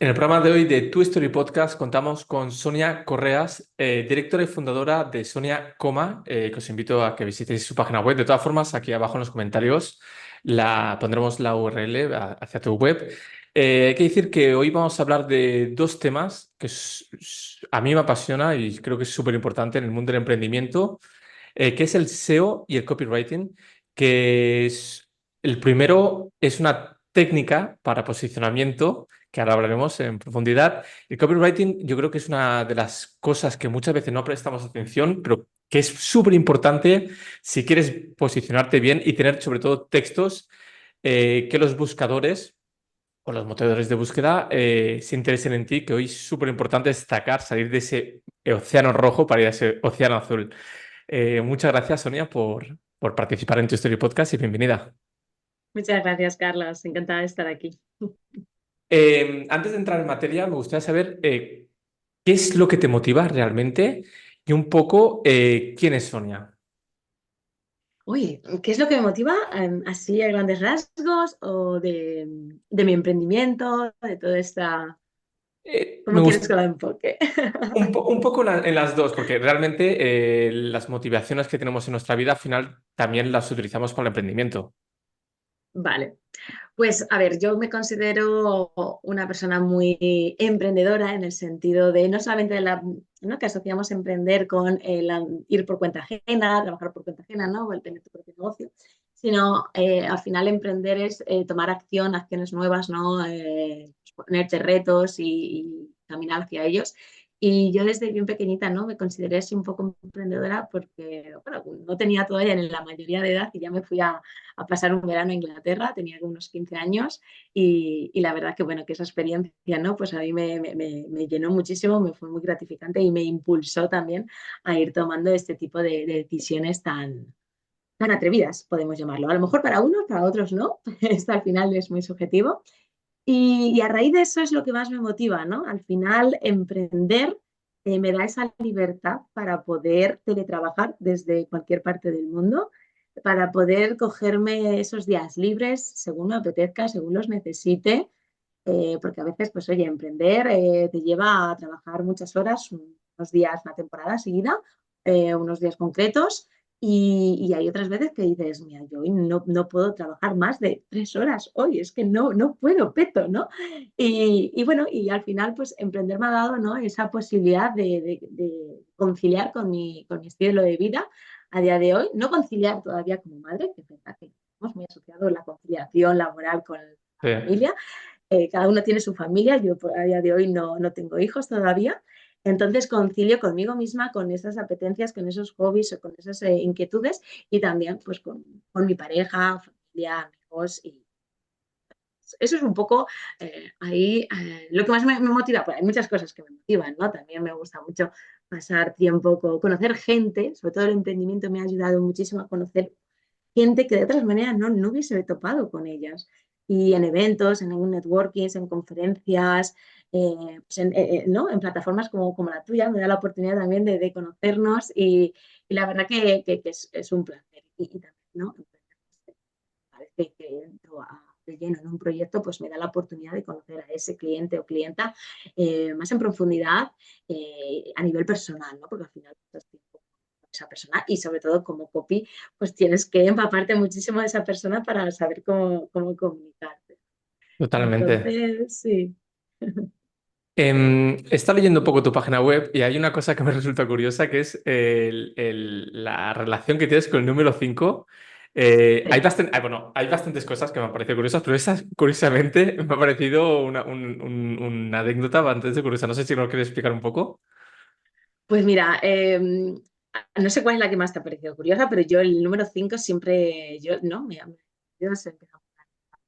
En el programa de hoy de Tu Story Podcast contamos con Sonia Correas, directora y fundadora de Sonia Coma, que os invito a que visitéis su página web. De todas formas, aquí abajo en los comentarios pondremos la URL hacia tu web. Hay que decir que hoy vamos a hablar de dos temas que a mí me apasiona y creo que es súper importante en el mundo del emprendimiento, que es el SEO y el copywriting, que es el primero es una técnica para posicionamiento que ahora hablaremos en profundidad. El copywriting yo creo que es una de las cosas que muchas veces no prestamos atención, pero que es súper importante si quieres posicionarte bien y tener sobre todo textos que los buscadores o los motores de búsqueda se interesen en ti, que hoy es súper importante destacar, salir de ese océano rojo para ir a ese océano azul. Muchas gracias, Sonia, por participar en tu Story Podcast y bienvenida. Muchas gracias, Carlos. Encantada de estar aquí. Antes de entrar en materia, me gustaría saber qué es lo que te motiva realmente y un poco quién es Sonia. Uy, ¿qué es lo que me motiva? ¿Así a grandes rasgos o de mi emprendimiento, de toda esta... Me ¿Cómo quieres gusta que lo enfoque? un poco en las dos, porque realmente las motivaciones que tenemos en nuestra vida al final también las utilizamos para el emprendimiento. Vale, pues a ver, yo me considero una persona muy emprendedora en el sentido de no solamente ¿no? que asociamos emprender con ir por cuenta ajena, trabajar por cuenta ajena, ¿no? O el tener tu propio negocio, sino al final emprender es tomar acción, acciones nuevas, ¿no? Ponerte retos y caminar hacia ellos. Y yo desde bien pequeñita, ¿no? Me consideré así un poco emprendedora porque, bueno, no tenía todavía ni la mayoría de edad y ya me fui a pasar un verano a Inglaterra, tenía unos 15 años y la verdad que, bueno, que esa experiencia, ¿no? Pues a mí me llenó muchísimo, me fue muy gratificante y me impulsó también a ir tomando este tipo de decisiones tan atrevidas, podemos llamarlo. A lo mejor para unos, para otros no, esto al final es muy subjetivo. Y a raíz de eso es lo que más me motiva, ¿no? Al final, emprender me da esa libertad para poder teletrabajar desde cualquier parte del mundo, para poder cogerme esos días libres según me apetezca, según los necesite, porque a veces, pues oye, emprender te lleva a trabajar muchas horas, unos días, una temporada seguida, unos días concretos, y hay otras veces que dices, mira, yo hoy no puedo trabajar más de 3 horas hoy, es que no puedo, peto, ¿no? Y bueno, y al final, pues emprender me ha dado, ¿no? Esa posibilidad de conciliar con mi estilo de vida a día de hoy, no conciliar todavía como madre, que es verdad que hemos muy asociado la conciliación laboral con la Sí. familia, cada uno tiene su familia, yo a día de hoy no tengo hijos todavía, entonces concilio conmigo misma, con esas apetencias, con esos hobbies o con esas inquietudes y también pues con mi pareja, familia, amigos y eso es un poco ahí lo que más me motiva. Pues hay muchas cosas que me motivan, ¿no? También me gusta mucho pasar tiempo, conocer gente, sobre todo el emprendimiento me ha ayudado muchísimo a conocer gente que de otras maneras no hubiese topado con ellas. Y en eventos, en networking, en conferencias, pues ¿no? En plataformas como la tuya, me da la oportunidad también de conocernos y la verdad que es un placer. Y también, ¿no? Parece que entro de lleno en un proyecto, pues me da la oportunidad de conocer a ese cliente o clienta más en profundidad a nivel personal, ¿no? Porque al final estás tiempo con esa persona y sobre todo como copy, pues tienes que empaparte muchísimo de esa persona para saber cómo comunicarte. Totalmente. Entonces, sí. He estado leyendo un poco tu página web y hay una cosa que me resulta curiosa, que es la relación que tienes con el número 5. Bueno, hay bastantes cosas que me han parecido curiosas, pero esa, curiosamente, me ha parecido una anécdota bastante curiosa. No sé si nos quieres explicar un poco. Pues mira, no sé cuál es la que más te ha parecido curiosa, pero yo el número 5 siempre, yo, ¿no? Yo se empezó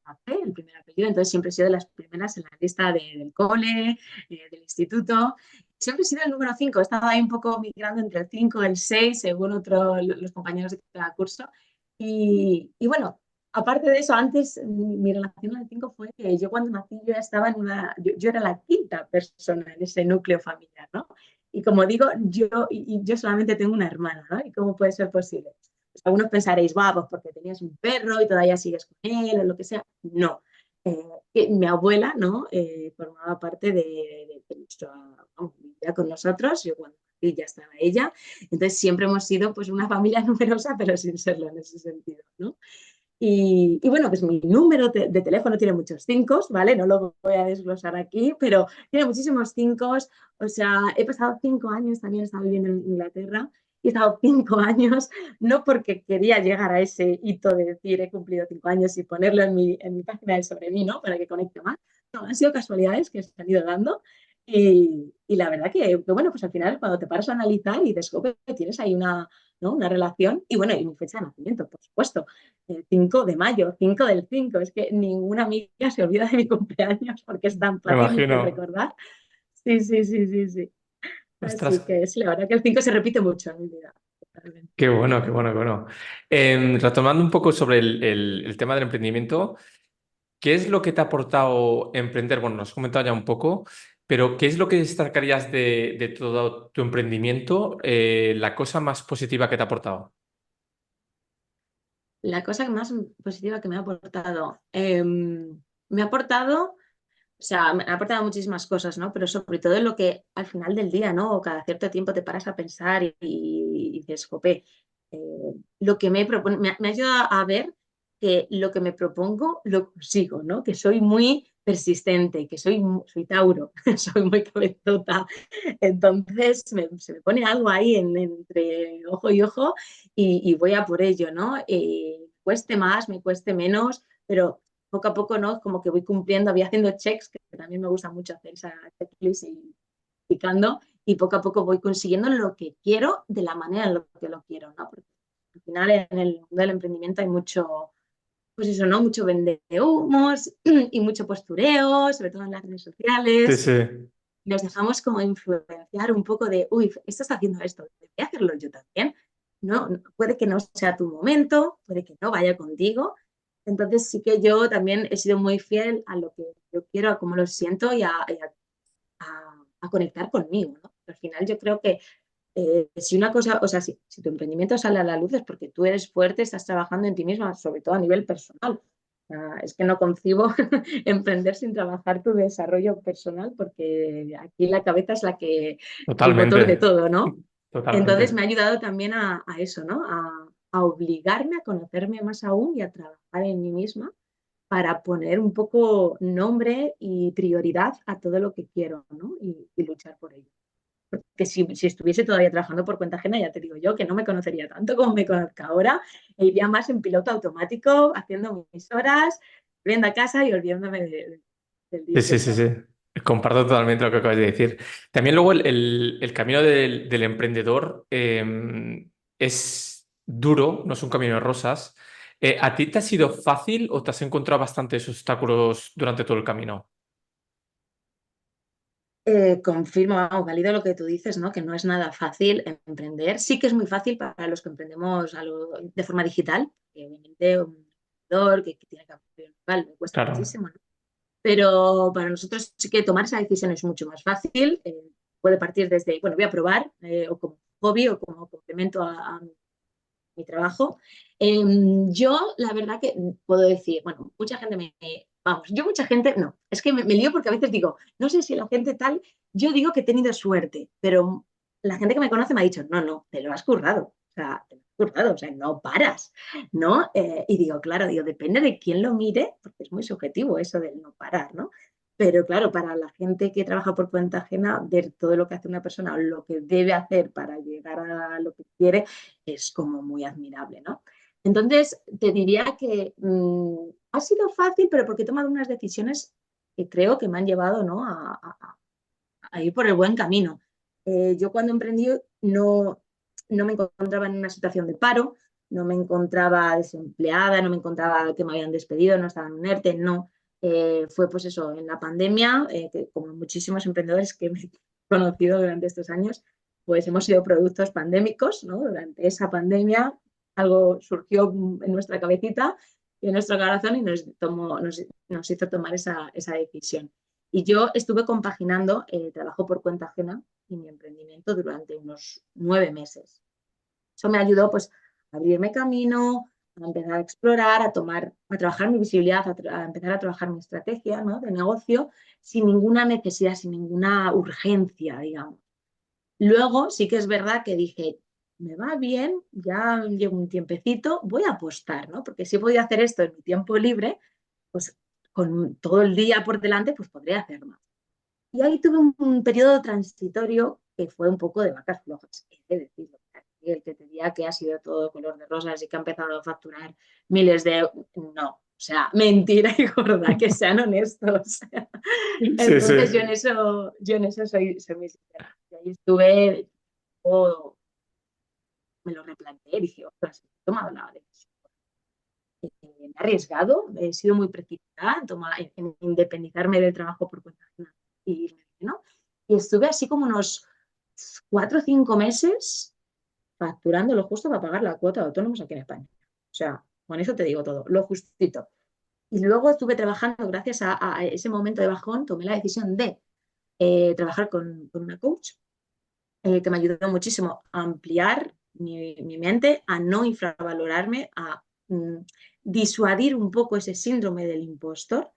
a hacer el primer apellido, entonces siempre he sido de las primeras en la lista del cole, del instituto. Siempre he sido el número 5, he estado ahí un poco migrando entre el 5 y el 6, según los compañeros de cada curso. Y bueno, aparte de eso, antes mi relación con el 5 fue que yo cuando nací yo ya estaba yo era la quinta persona en ese núcleo familiar, ¿no? Y como digo, yo solamente tengo una hermana, ¿no? ¿Y cómo puede ser posible? Pues algunos pensaréis, va, pues porque tenías un perro y todavía sigues con él o lo que sea. No. que mi abuela, ¿no? Formaba parte de nuestra, vamos, vivía con nosotros, yo cuando nací ya estaba ella, entonces siempre hemos sido pues una familia numerosa, pero sin serlo en ese sentido, ¿no? Y bueno, pues mi número de teléfono tiene muchos cinco, ¿vale? No lo voy a desglosar aquí, pero tiene muchísimos cinco. O sea, he pasado 5 años, también he estado viviendo en Inglaterra, y he estado 5 años, no porque quería llegar a ese hito de decir he cumplido 5 años y ponerlo en mi página de sobre mí, ¿no? Para que conecte más. No, han sido casualidades que se han ido dando. Y la verdad que, bueno, pues al final cuando te paras a analizar y descubres que tienes ahí una, ¿no? Una relación, y bueno, y mi fecha de nacimiento, por supuesto, el 5 de mayo, 5 del 5. Es que ninguna amiga se olvida de mi cumpleaños porque es tan Me fácil de imagino. recordar. Sí, sí, sí, sí, sí. Ostras, Así que sí, la verdad que el 5 se repite mucho en mi vida. Totalmente. qué bueno, qué bueno, qué bueno. Retomando un poco sobre el tema del emprendimiento, ¿qué es lo que te ha aportado emprender? Bueno, nos has comentado ya un poco, pero ¿qué es lo que destacarías de todo tu emprendimiento? La cosa más positiva que te ha aportado. La cosa más positiva que me ha aportado, o sea, me ha aportado muchísimas cosas, ¿no? Pero sobre todo en lo que al final del día, ¿no? O cada cierto tiempo te paras a pensar y dices, jope, lo que me ha ayudado a ver que lo que me propongo lo consigo, ¿no? Que soy muy persistente, que soy Tauro, soy muy cabezota. Entonces se me pone algo ahí entre ojo y ojo y voy a por ello, ¿no? Cueste más, me cueste menos, pero poco a poco, ¿no? Como que voy cumpliendo, voy haciendo checks, que también me gusta mucho hacer esa checklist y picando, y poco a poco voy consiguiendo lo que quiero de la manera en lo que lo quiero, ¿no? Porque al final en el mundo del emprendimiento hay mucho, pues eso, ¿no? Mucho vende humos y mucho postureo, sobre todo en las redes Sí, sociales. sí. Nos dejamos como influenciar un poco de, uy, esto está haciendo esto, debería hacerlo yo también. No, puede que no sea tu momento, puede que no vaya contigo. Entonces sí que yo también he sido muy fiel a lo que yo quiero, a cómo lo siento y a conectar conmigo, ¿no? Al final yo creo que si una cosa, o sea, si tu emprendimiento sale a la luz es porque tú eres fuerte, estás trabajando en ti misma, sobre todo a nivel personal. Es que no concibo emprender sin trabajar tu desarrollo personal porque aquí la cabeza es el motor de Totalmente, todo, ¿no? Entonces me ha totalmente. ayudado también a eso, ¿no? A obligarme a conocerme más aún y a trabajar en mí misma para poner un poco nombre y prioridad a todo lo que quiero, ¿no? Y luchar por ello. Que si estuviese todavía trabajando por cuenta ajena, ya te digo yo que no me conocería tanto como me conozco ahora, e iría más en piloto automático, haciendo mis horas, volviendo a casa y olvidándome del Sí, día que sí, sí, viene. sí. Comparto totalmente lo que acabas de decir. También luego el camino del emprendedor es duro, no es un camino de rosas. ¿A ti te ha sido fácil o te has encontrado bastantes obstáculos durante todo el camino? Confirmo, vamos, valido lo que tú dices, ¿no? Que no es nada fácil emprender. Sí que es muy fácil para los que emprendemos de forma digital, que obviamente un emprendedor que tiene que aprender un local le cuesta Claro. muchísimo, ¿no? Pero para nosotros sí que tomar esa decisión es mucho más fácil. Puede partir desde, bueno, voy a probar, o como hobby o como complemento a mi trabajo. Yo, la verdad que puedo decir, bueno, mucha gente vamos, yo mucha gente, no, es que me lío porque a veces digo, no sé si la gente tal, yo digo que he tenido suerte, pero la gente que me conoce me ha dicho, no, no, te lo has currado. O sea, te lo has currado, o sea, no paras, ¿no? Y digo, claro, digo, depende de quién lo mire, porque es muy subjetivo eso del no parar, ¿no? Pero claro, para la gente que trabaja por cuenta ajena, ver todo lo que hace una persona o lo que debe hacer para llegar a lo que quiere es como muy admirable, ¿no? Entonces, te diría que ha sido fácil, pero porque he tomado unas decisiones que creo que me han llevado, ¿no? a ir por el buen camino. Yo cuando emprendí no me encontraba en una situación de paro, no me encontraba desempleada, no me encontraba que me habían despedido, no estaba en un ERTE, no. Fue pues eso, en la pandemia, que como muchísimos emprendedores que me he conocido durante estos años, pues hemos sido productos pandémicos, ¿no? Durante esa pandemia algo surgió en nuestra cabecita y en nuestro corazón y nos hizo tomar esa decisión. Y yo estuve compaginando trabajo por cuenta ajena y mi emprendimiento durante unos 9 meses. Eso me ayudó pues a abrirme camino, a empezar a explorar, a trabajar mi visibilidad, a empezar a trabajar mi estrategia, ¿no?, de negocio sin ninguna necesidad, sin ninguna urgencia, digamos. Luego sí que es verdad que dije, me va bien, ya llevo un tiempecito, voy a apostar, ¿no? Porque si he podido hacer esto en mi tiempo libre, pues con todo el día por delante, pues podría hacer más. Y ahí tuve un periodo transitorio que fue un poco de vacas flojas, he de decirlo. El que te diga que ha sido todo color de rosas y que ha empezado a facturar miles de... No, o sea, mentira y gorda, que sean honestos. Sí, sí. Entonces yo en eso soy muy sincera. Y ahí estuve, oh, me lo replanteé, dije, ostras, he tomado la decisión. Me he arriesgado, he sido muy precipitada en independizarme del trabajo por cuenta ajena y, ¿no? Y estuve así como unos 4 o 5 meses facturando lo justo para pagar la cuota de autónomos aquí en España. O sea, con eso te digo todo, lo justito. Y luego estuve trabajando, gracias a ese momento de bajón, tomé la decisión de trabajar con una coach que me ayudó muchísimo a ampliar mi mente, a no infravalorarme, a disuadir un poco ese síndrome del impostor,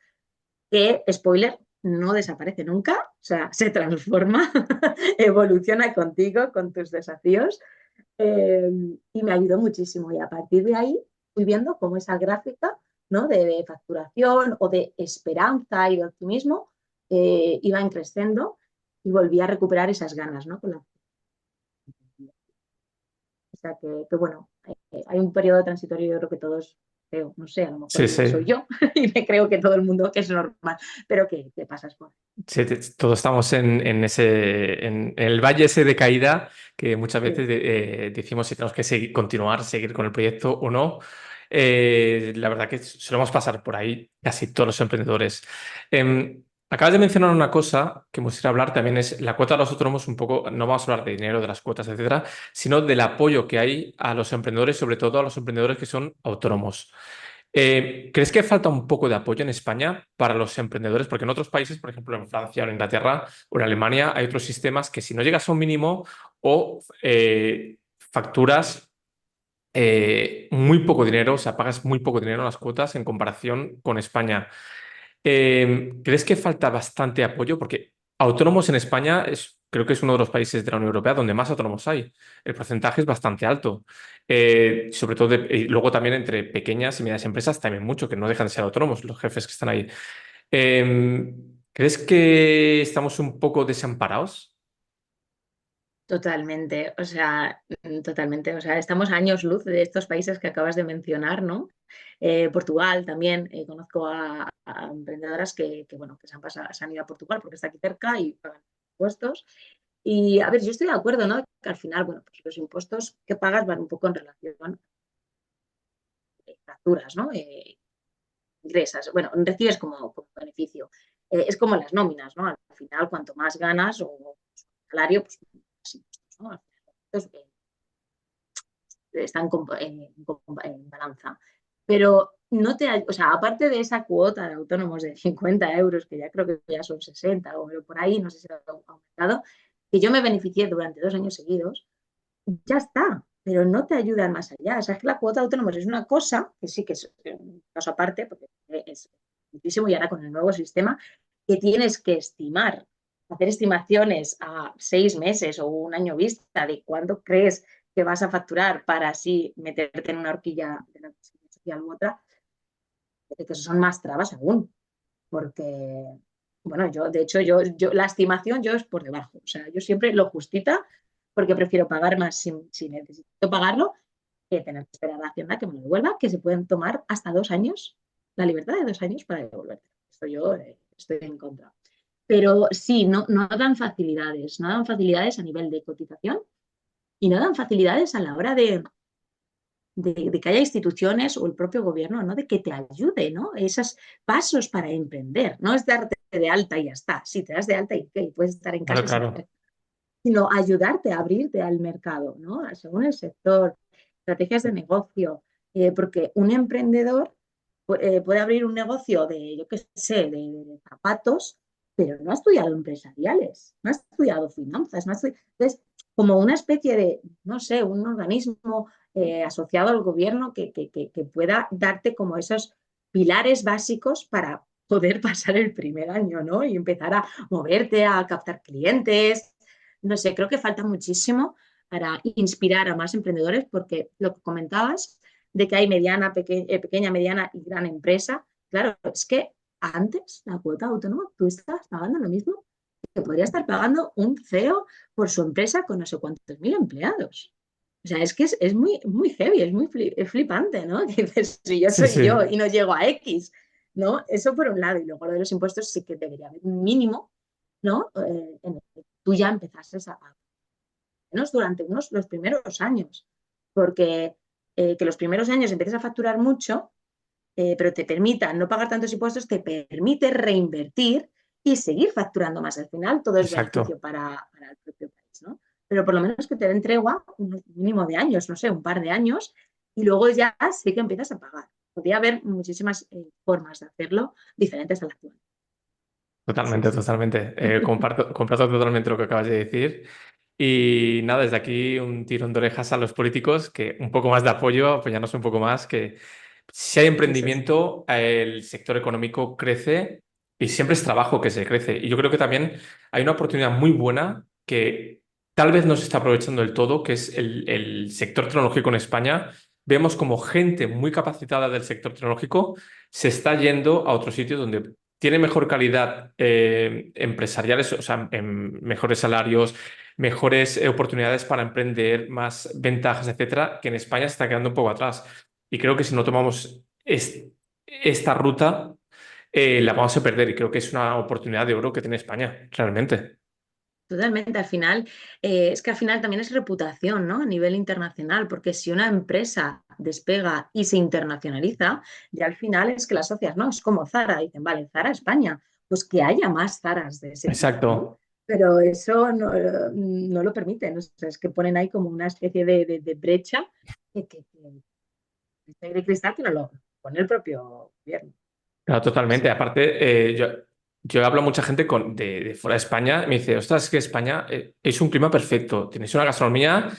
que, spoiler, no desaparece nunca, o sea, se transforma, evoluciona contigo, con tus desafíos, y me ayudó muchísimo. Y a partir de ahí fui viendo cómo esa gráfica, ¿no?, de facturación o de esperanza y de optimismo iba creciendo y volví a recuperar esas ganas, ¿no? O sea que bueno, hay un periodo transitorio, yo creo que todos, creo, no sé, a lo Sí, mejor sí. soy yo y me creo que todo el mundo que es normal, pero que pasas por. Sí, todos estamos en en el valle ese de caída que muchas veces Sí, decimos si tenemos que continuar, seguir con el proyecto o no. La verdad que solemos pasar por ahí casi todos los emprendedores. Acabas de mencionar una cosa que me gustaría hablar también, es la cuota de los autónomos. Un poco, no vamos a hablar de dinero, de las cuotas, etcétera, sino del apoyo que hay a los emprendedores, sobre todo a los emprendedores que son autónomos. ¿Crees que falta un poco de apoyo en España para los emprendedores? Porque en otros países, por ejemplo en Francia o en Inglaterra o en Alemania, hay otros sistemas que si no llegas a un mínimo o facturas muy poco dinero, o sea, pagas muy poco dinero en las cuotas en comparación con España. ¿Crees que falta bastante apoyo? Porque autónomos en España creo que es uno de los países de la Unión Europea donde más autónomos hay. El porcentaje es bastante alto. Sobre todo, y luego también entre pequeñas y medianas empresas, también mucho, que no dejan de ser autónomos, los jefes que están ahí. ¿Crees que estamos un poco desamparados? totalmente, o sea, totalmente, o sea, estamos a años luz de estos países que acabas de mencionar, ¿no? Portugal también, conozco a emprendedoras bueno, que se han ido a Portugal porque está aquí cerca y pagan impuestos. Y a ver, yo estoy de acuerdo, ¿no?, que al final, bueno, pues los impuestos que pagas van un poco en relación a facturas, ¿no? Ingresas, bueno, recibes como beneficio. Es como las nóminas, ¿no? Al final, cuanto más ganas o salario, pues más impuestos, ¿no? Al final, entonces, están en balanza. Pero no te, o sea, aparte de esa cuota de autónomos de 50 euros, que ya creo que ya son 60 o por ahí, no sé si ha aumentado, que yo me beneficié durante 2 años seguidos, ya está, pero no te ayudan más allá. O sea, es que la cuota de autónomos es una cosa, que sí que es un caso aparte, porque es muchísimo, y ahora con el nuevo sistema, que tienes que estimar, hacer estimaciones a 6 meses o un año vista de cuándo crees que vas a facturar para así meterte en una horquilla de la seguridad social u otra, que eso son más trabas aún, porque, bueno, de hecho, la estimación yo es por debajo, o sea, yo siempre lo justita, porque prefiero pagar más si necesito pagarlo, que tener que esperar a la Hacienda que me lo devuelva, que se pueden tomar hasta 2 años, la libertad de 2 años para devolverte. Esto yo estoy en contra. Pero sí, no dan facilidades, no dan facilidades a nivel de cotización y no dan facilidades a la hora de que haya instituciones o el propio gobierno, ¿no?, de que te ayude, ¿no?, esos pasos para emprender. No es darte de alta y ya está. Sí, te das de alta y puedes estar en Claro, casa sin claro. hacer, sino ayudarte a abrirte al mercado, ¿no?, según el sector, estrategias de negocio, porque un emprendedor puede abrir un negocio de, yo qué sé, de zapatos, pero no ha estudiado empresariales, no ha estudiado finanzas, no ha estudiado, entonces, como una especie de, no sé, un organismo asociado al gobierno que pueda darte como esos pilares básicos para poder pasar el primer año, ¿no? Y empezar a moverte, a captar clientes. No sé, creo que falta muchísimo para inspirar a más emprendedores, porque lo que comentabas de que hay mediana, pequeña, mediana y gran empresa, claro, es que antes la cuota autónoma tú estabas pagando lo mismo que podría estar pagando un CEO por su empresa con no sé cuántos mil empleados. O sea, es que es muy, muy heavy, es muy flipante, ¿no? Que dices, si yo Sí, soy yo sí. y no llego a X, ¿no? Eso por un lado. Y luego lo de los impuestos sí que debería haber un mínimo, ¿no? En el que tú ya empezases a pagar, menos durante los primeros años. Porque que los primeros años empieces a facturar mucho, pero te permita no pagar tantos impuestos, te permite reinvertir y seguir facturando más. Al final todo es beneficio Exacto. para el propio país, ¿no? Pero por lo menos que te den tregua un mínimo de años, no sé, un par de años, y luego ya sí que empiezas a pagar. Podría haber muchísimas formas de hacerlo diferentes a la actual. Sí, Totalmente, sí, sí. totalmente. Comparto totalmente lo que acabas de decir. Y nada, desde aquí un tirón de orejas a los políticos, que un poco más de apoyo, apoyarnos un poco más, que si hay Eso es. emprendimiento, el sector económico crece y siempre es trabajo que se crece. Y yo creo que también hay una oportunidad muy buena que tal vez no se está aprovechando del todo, que es el sector tecnológico en España. Vemos como gente muy capacitada del sector tecnológico se está yendo a otros sitios donde tiene mejor calidad empresariales, o sea, mejores salarios, mejores oportunidades para emprender, más ventajas, etcétera, que en España se está quedando un poco atrás. Y creo que si no tomamos esta ruta, la vamos a perder. Y creo que es una oportunidad de oro que tiene España, realmente. Totalmente, al final, es que al final también es reputación, ¿no? A nivel internacional, porque si una empresa despega y se internacionaliza, ya al final es que la asocias, ¿no? Es como Zara, dicen, vale, Zara España, pues que haya más Zaras de ese tipo, ¿no? Exacto, Pero eso no lo permiten, o sea, es que ponen ahí como una especie de brecha que de cristal que no lo pone el propio gobierno. claro, totalmente. Sí. Aparte, yo hablo a mucha gente de fuera de España y me dice, ostras, es que España es un clima perfecto, tenéis una gastronomía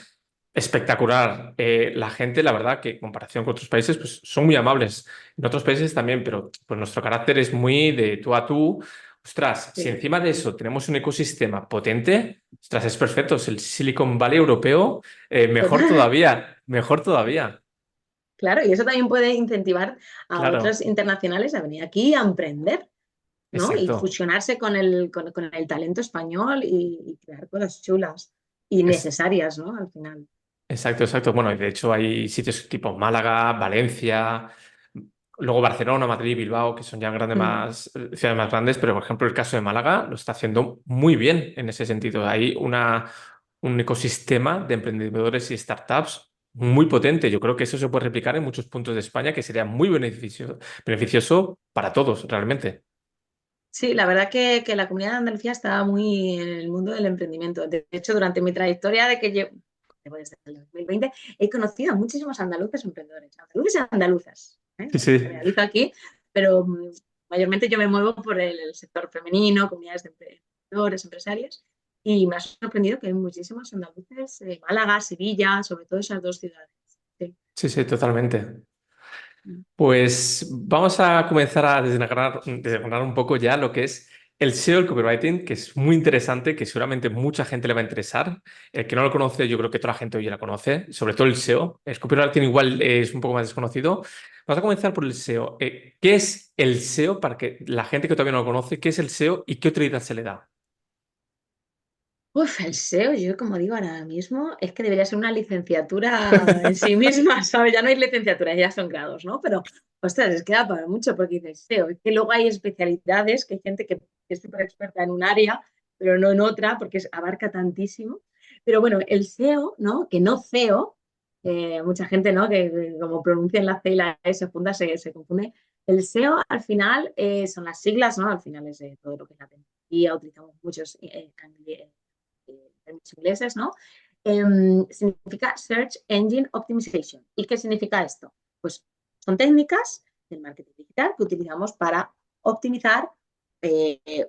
espectacular. La gente, la verdad, que en comparación con otros países, pues son muy amables. En otros países también, pero pues nuestro carácter es muy de tú a tú. Ostras, si Sí. encima de eso tenemos un ecosistema potente, ostras, es perfecto. Es el Silicon Valley europeo, mejor Total. todavía, mejor todavía. Claro, y eso también puede incentivar a otros Claro, internacionales a venir aquí a emprender, ¿no? Y exacto. fusionarse con el talento español y crear cosas chulas y Es, necesarias, ¿no? Al final. exacto, exacto. Bueno, y de hecho hay sitios tipo Málaga, Valencia, luego Barcelona, Madrid, Bilbao, que son ya Mm. ciudades más grandes, pero por ejemplo el caso de Málaga lo está haciendo muy bien en ese sentido. Hay un ecosistema de emprendedores y startups muy potente. Yo creo que eso se puede replicar en muchos puntos de España, que sería muy beneficioso para todos, realmente. Sí, la verdad que la comunidad de Andalucía está muy en el mundo del emprendimiento. De hecho, durante mi trayectoria de que llevo desde el 2020, he conocido a muchísimos andaluces emprendedores, andaluces y andaluzas, ¿eh? Sí, No sí. generalizo aquí, pero mayormente yo me muevo por el sector femenino, comunidades de emprendedores, empresarios, y me ha sorprendido que hay muchísimos andaluces, Málaga, Sevilla, sobre todo esas dos ciudades. Sí. Sí, sí, totalmente. Pues vamos a comenzar a desgranar un poco ya lo que es el SEO, el copywriting, que es muy interesante, que seguramente mucha gente le va a interesar. El que no lo conoce, yo creo que toda la gente hoy ya la conoce, sobre todo el SEO. El copywriting igual es un poco más desconocido. Vamos a comenzar por el SEO. ¿Qué es el SEO para que la gente que todavía no lo conoce, qué es el SEO y qué utilidad se le da? Uf, el SEO, yo como digo ahora mismo, es que debería ser una licenciatura en sí misma, ¿sabes? Ya no hay licenciatura, ya son grados, ¿no? Pero, ostras, es que da para mucho porque dices SEO. Es que luego hay especialidades, que hay gente que es súper experta en un área, pero no en otra, porque abarca tantísimo. Pero bueno, el SEO, ¿no? Que no CEO, mucha gente, ¿no? Que como pronuncian la C y la S juntas se confunde. El SEO al final son las siglas, ¿no? Al final es todo lo que es la tecnología, utilizamos muchos términos ingleses, ¿no? Significa Search Engine Optimization. ¿Y qué significa esto? Pues son técnicas del marketing digital que utilizamos para optimizar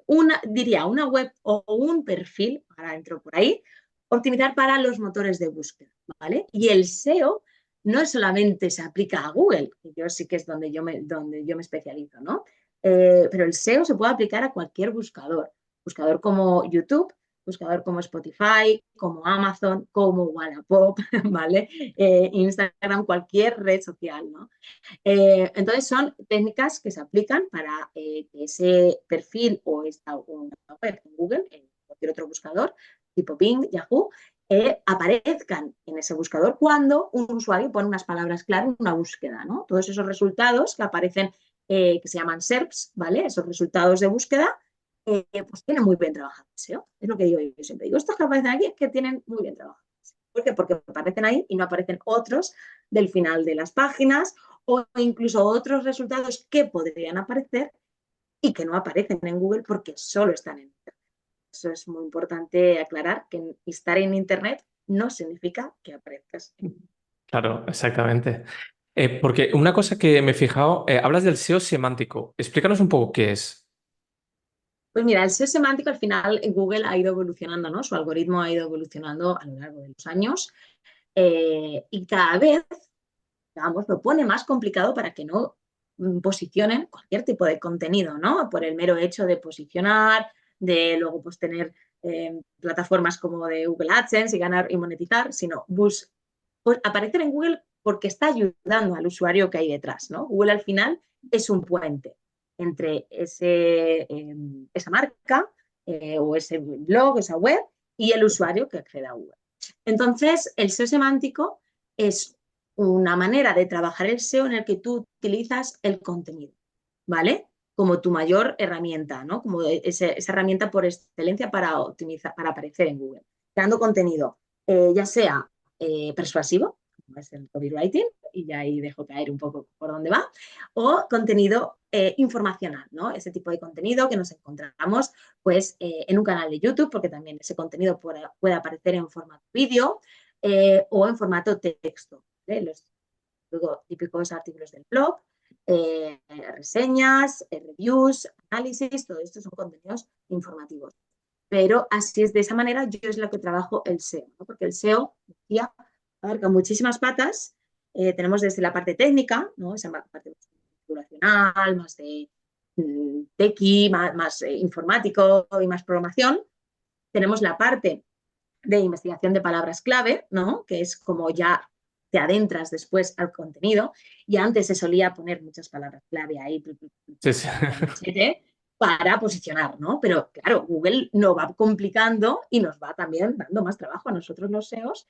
una web o un perfil, ahora entro por ahí, optimizar para los motores de búsqueda, ¿vale? Y el SEO no solamente se aplica a Google, que yo sí que es donde yo me especializo, ¿no? Pero el SEO se puede aplicar a cualquier buscador, buscador como YouTube, buscador como Spotify, como Amazon, como Wallapop, ¿vale? Instagram, cualquier red social, ¿no? Entonces son técnicas que se aplican para que ese perfil o esta web en Google, en cualquier otro buscador, tipo Bing, Yahoo, aparezcan en ese buscador cuando un usuario pone unas palabras clave en una búsqueda, ¿no? Todos esos resultados que aparecen, que se llaman SERPs, ¿vale? Esos resultados de búsqueda, pues tienen muy bien trabajado el SEO. Es lo que digo yo siempre. Digo, estos que aparecen aquí es que tienen muy bien trabajado. ¿Por qué? Porque aparecen ahí y no aparecen otros del final de las páginas o incluso otros resultados que podrían aparecer y que no aparecen en Google porque solo están en Internet. Eso es muy importante aclarar, que estar en Internet no significa que aparezcas. Claro, exactamente. Porque una cosa que me he fijado, hablas del SEO semántico. Explícanos un poco qué es. Pues mira, el SEO semántico al final en Google ha ido evolucionando, ¿no? Su algoritmo ha ido evolucionando a lo largo de los años y cada vez, digamos, lo pone más complicado para que no posicionen cualquier tipo de contenido, ¿no? Por el mero hecho de posicionar, de luego pues tener plataformas como de Google AdSense y ganar y monetizar, sino pues, aparecer en Google porque está ayudando al usuario que hay detrás, ¿no? Google al final es un puente entre esa marca o ese blog, esa web y el usuario que accede a Google. Entonces, el SEO semántico es una manera de trabajar el SEO en el que tú utilizas el contenido, ¿vale? Como tu mayor herramienta, ¿no? Como esa herramienta por excelencia para optimizar, para aparecer en Google. Creando contenido, ya sea persuasivo, como es el copywriting, y ya ahí dejo caer un poco por dónde va, o contenido informacional, ¿no? Ese tipo de contenido que nos encontramos pues en un canal de YouTube, porque también ese contenido puede aparecer en formato vídeo o en formato texto. Los típicos artículos del blog, reseñas, reviews, análisis, todo esto son contenidos informativos. Pero así es, de esa manera yo es lo que trabajo el SEO, ¿no? Porque el SEO, decía, abarca muchísimas patas. Tenemos desde la parte técnica, ¿no? Esa parte más configuracional, más de tequi, más informático y más programación. Tenemos la parte de investigación de palabras clave, ¿no? Que es como ya te adentras después al contenido. Y antes se solía poner muchas palabras clave ahí Sí, sí. para posicionar, ¿no? Pero claro, Google nos va complicando y nos va también dando más trabajo a nosotros los SEOs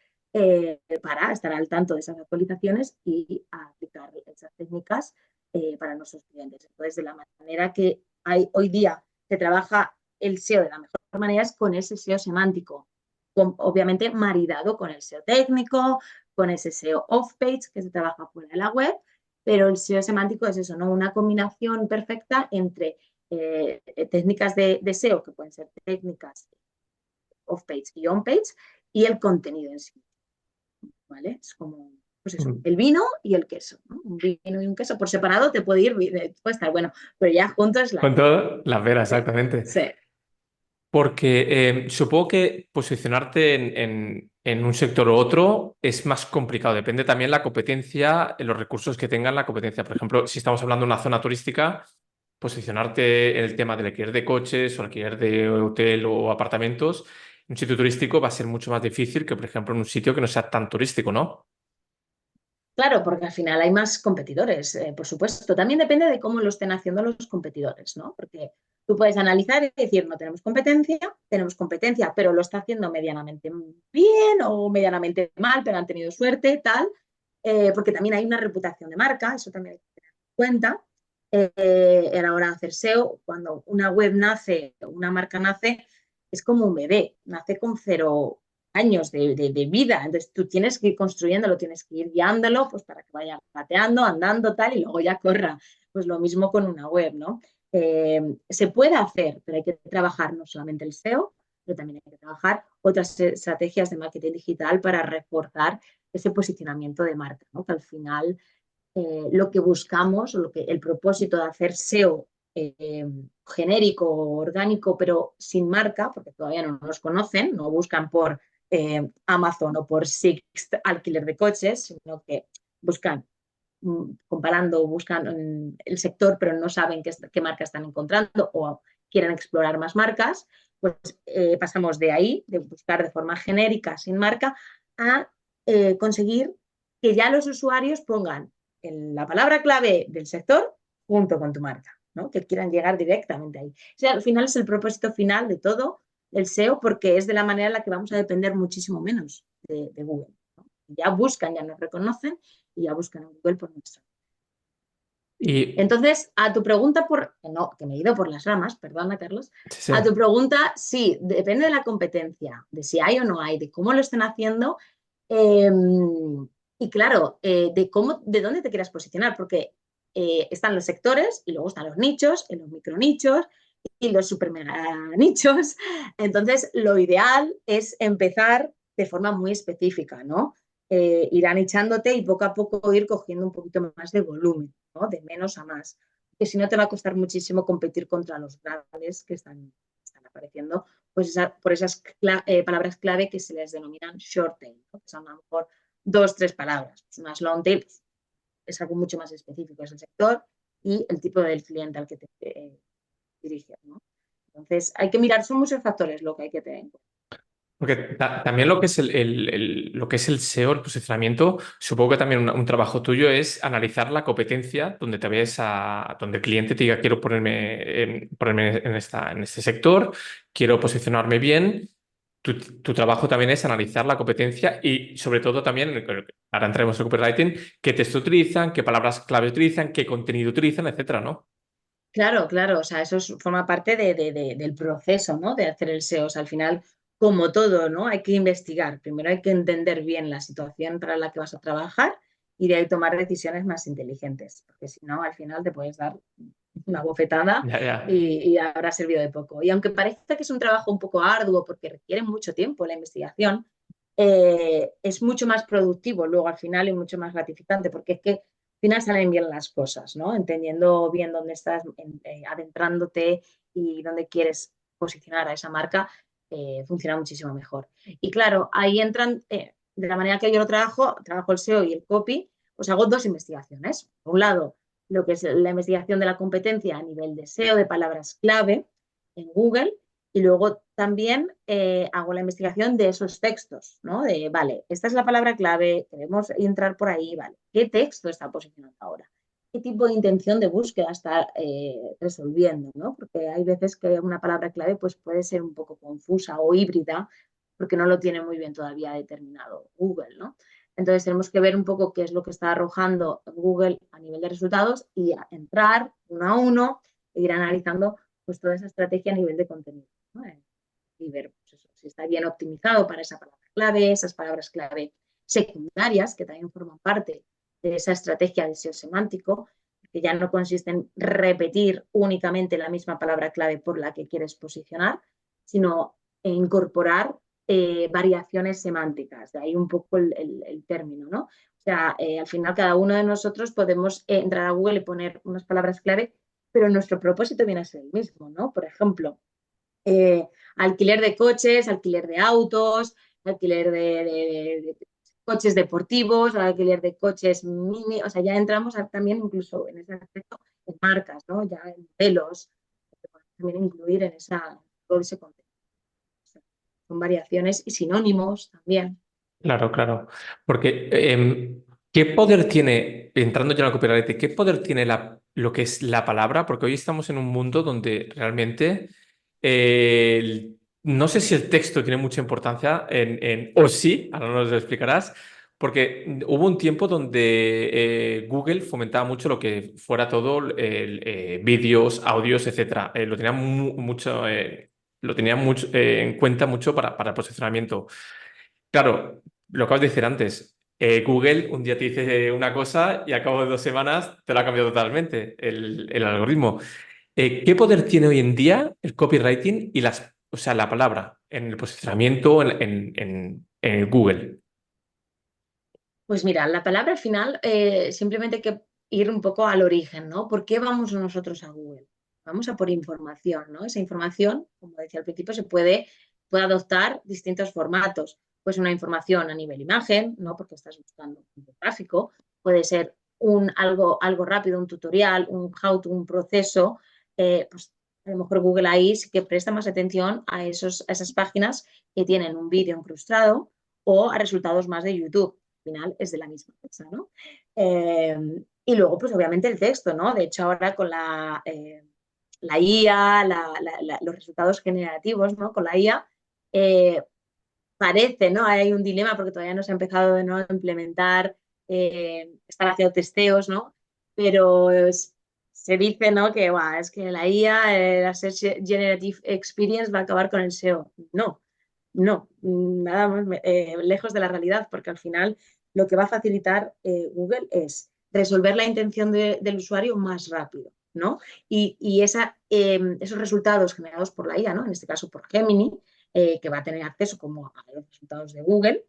para estar al tanto de esas actualizaciones y aplicar esas técnicas para nuestros clientes. Entonces, de la manera que hay hoy día se trabaja el SEO de la mejor manera es con ese SEO semántico, obviamente maridado con el SEO técnico, con ese SEO off-page que se trabaja fuera de la web, pero el SEO semántico es eso, ¿no? Una combinación perfecta entre técnicas de SEO, que pueden ser técnicas off-page y on-page, y el contenido en sí, ¿vale? Es como, pues eso, el vino y el queso, ¿no? Un vino y un queso por separado te puede ir, puede estar bueno, pero ya juntos es la Con pera. todo, la vera, Sí, exactamente. sí. Porque supongo que posicionarte en un sector u otro es más complicado. Depende también la competencia, los recursos que tengan la competencia. Por ejemplo, si estamos hablando de una zona turística, posicionarte en el tema del alquiler de coches o alquiler de hotel o apartamentos, en un sitio turístico va a ser mucho más difícil que, por ejemplo, en un sitio que no sea tan turístico, ¿no? Claro, porque al final hay más competidores, por supuesto. También depende de cómo lo estén haciendo los competidores, ¿no? Porque tú puedes analizar y decir, no tenemos competencia, pero lo está haciendo medianamente bien o medianamente mal, pero han tenido suerte, tal, porque también hay una reputación de marca, eso también hay que tener en cuenta. A la hora de hacer SEO, cuando una web nace, una marca nace, es como un bebé, nace con 0 años de vida. Entonces tú tienes que ir construyéndolo, tienes que ir guiándolo pues para que vaya pateando, andando, tal, y luego ya corra. Pues lo mismo con una web, ¿no? Se puede hacer, pero hay que trabajar no solamente el SEO, pero también hay que trabajar otras estrategias de marketing digital para reforzar ese posicionamiento de marca, ¿no? Que al final lo que buscamos, o el propósito de hacer SEO genérico, orgánico, pero sin marca, porque todavía no nos conocen, no buscan por Amazon o por Sixt alquiler de coches, sino que buscan comparando, buscan el sector, pero no saben qué marca están encontrando o quieren explorar más marcas, pues pasamos de ahí, de buscar de forma genérica, sin marca, a conseguir que ya los usuarios pongan la palabra clave del sector junto con tu marca, ¿no? Que quieran llegar directamente ahí. O sea, al final es el propósito final de todo el SEO porque es de la manera en la que vamos a depender muchísimo menos de Google, ¿no? Ya buscan, ya nos reconocen y ya buscan en Google por nuestra. Y Entonces, a tu pregunta no, que me he ido por las ramas, perdona, Carlos. sí, sí. A tu pregunta, sí, depende de la competencia, de si hay o no hay, de cómo lo estén haciendo eh, y claro, de dónde te quieras posicionar, porque están los sectores y luego están los nichos, y los micronichos y los super mega nichos. Entonces, lo ideal es empezar de forma muy específica, ¿no? Ir anichándote y poco a poco ir cogiendo un poquito más de volumen, ¿no? De menos a más. Que si no te va a costar muchísimo competir contra los grandes que están apareciendo, pues por esas palabras clave que se les denominan short tail, ¿no? Que son a lo mejor 2, 3 palabras. Pues unas long tail pues, es algo mucho más específico, es el sector y el tipo del cliente al que te diriges, ¿no? Entonces, hay que mirar, son muchos factores lo que hay que tener en cuenta. Porque también lo que es lo que es el SEO, el posicionamiento, supongo que también un trabajo tuyo es analizar la competencia donde te ves donde el cliente te diga quiero ponerme en este sector, quiero posicionarme bien. Tu trabajo también es analizar la competencia y sobre todo también, ahora entraremos en copywriting, qué texto utilizan, qué palabras clave utilizan, qué contenido utilizan, etcétera, ¿no? Claro, claro, o sea, eso forma parte del proceso, ¿no? De hacer el SEO. O sea, al final, como todo, ¿no? Hay que investigar. Primero hay que entender bien la situación para la que vas a trabajar y de ahí tomar decisiones más inteligentes, porque si no, al final te puedes dar una bofetada Ya, ya. y habrá servido de poco. Y aunque parezca que es un trabajo un poco arduo porque requiere mucho tiempo la investigación, es mucho más productivo luego al final y mucho más gratificante, porque es que final salen bien las cosas, ¿no? Entendiendo bien dónde estás adentrándote y dónde quieres posicionar a esa marca, funciona muchísimo mejor. Y claro, ahí entran, de la manera que yo lo trabajo el SEO y el copy, pues hago 2 investigaciones. Por un lado, lo que es la investigación de la competencia a nivel de SEO, de palabras clave en Google, y luego también hago la investigación de esos textos, ¿no? De, vale, esta es la palabra clave, queremos entrar por ahí, vale. ¿Qué texto está posicionando ahora? ¿Qué tipo de intención de búsqueda está resolviendo, ¿no? Porque hay veces que una palabra clave pues, puede ser un poco confusa o híbrida porque no lo tiene muy bien todavía determinado Google, ¿no? Entonces tenemos que ver un poco qué es lo que está arrojando Google a nivel de resultados y entrar uno a uno e ir analizando pues, toda esa estrategia a nivel de contenido, ¿no? Y ver pues eso, si está bien optimizado para esa palabra clave, esas palabras clave secundarias que también forman parte de esa estrategia de SEO semántico, que ya no consiste en repetir únicamente la misma palabra clave por la que quieres posicionar, sino en incorporar variaciones semánticas, de ahí un poco el término, ¿no? O sea, al final cada uno de nosotros podemos entrar a Google y poner unas palabras clave, pero nuestro propósito viene a ser el mismo, ¿no? Por ejemplo, alquiler de coches, alquiler de autos, alquiler de coches deportivos, alquiler de coches mini, o sea, ya entramos también incluso en ese aspecto en marcas, ¿no? Ya en modelos, que podemos también incluir en todo ese contenido. O sea, son variaciones y sinónimos también. Claro, claro. Porque, ¿qué poder tiene, entrando ya en la copyright, qué poder tiene lo que es la palabra? Porque hoy estamos en un mundo donde realmente no sé si el texto tiene mucha importancia o sí, ahora nos lo explicarás, porque hubo un tiempo donde Google fomentaba mucho lo que fuera todo vídeos, audios, etcétera. Lo tenía mucho, en cuenta mucho para el posicionamiento. Claro, lo acabas de decir antes. Google un día te dice una cosa y a cabo de 2 semanas te lo ha cambiado totalmente el algoritmo. ¿Qué poder tiene hoy en día el copywriting y o sea, la palabra en el posicionamiento en Google? Pues mira, la palabra al final simplemente hay que ir un poco al origen, ¿no? ¿Por qué vamos nosotros a Google? Vamos a por información, ¿no? Esa información, como decía al principio, puede adoptar distintos formatos. Pues una información a nivel imagen, ¿no? Porque estás buscando un gráfico, puede ser algo rápido, un tutorial, un how-to, un proceso, pues a lo mejor Google ahí sí que presta más atención a esas páginas que tienen un vídeo incrustado o a resultados más de YouTube. Al final es de la misma cosa, ¿no? Y luego, pues obviamente el texto, ¿no? De hecho, ahora con la IA, los resultados generativos, ¿no? Con la IA, eh, parece, ¿no? Hay un dilema porque todavía no se ha empezado, ¿no?, a implementar, están haciendo testeos, ¿no? Pero se dice, ¿no?, que es que la IA, la Search Generative Experience, va a acabar con el SEO. No, no, nada más lejos de la realidad, porque al final lo que va a facilitar Google es resolver la intención del usuario más rápido, ¿no? Y esos resultados generados por la IA, ¿no?, en este caso por Gemini, que va a tener acceso como a los resultados de Google,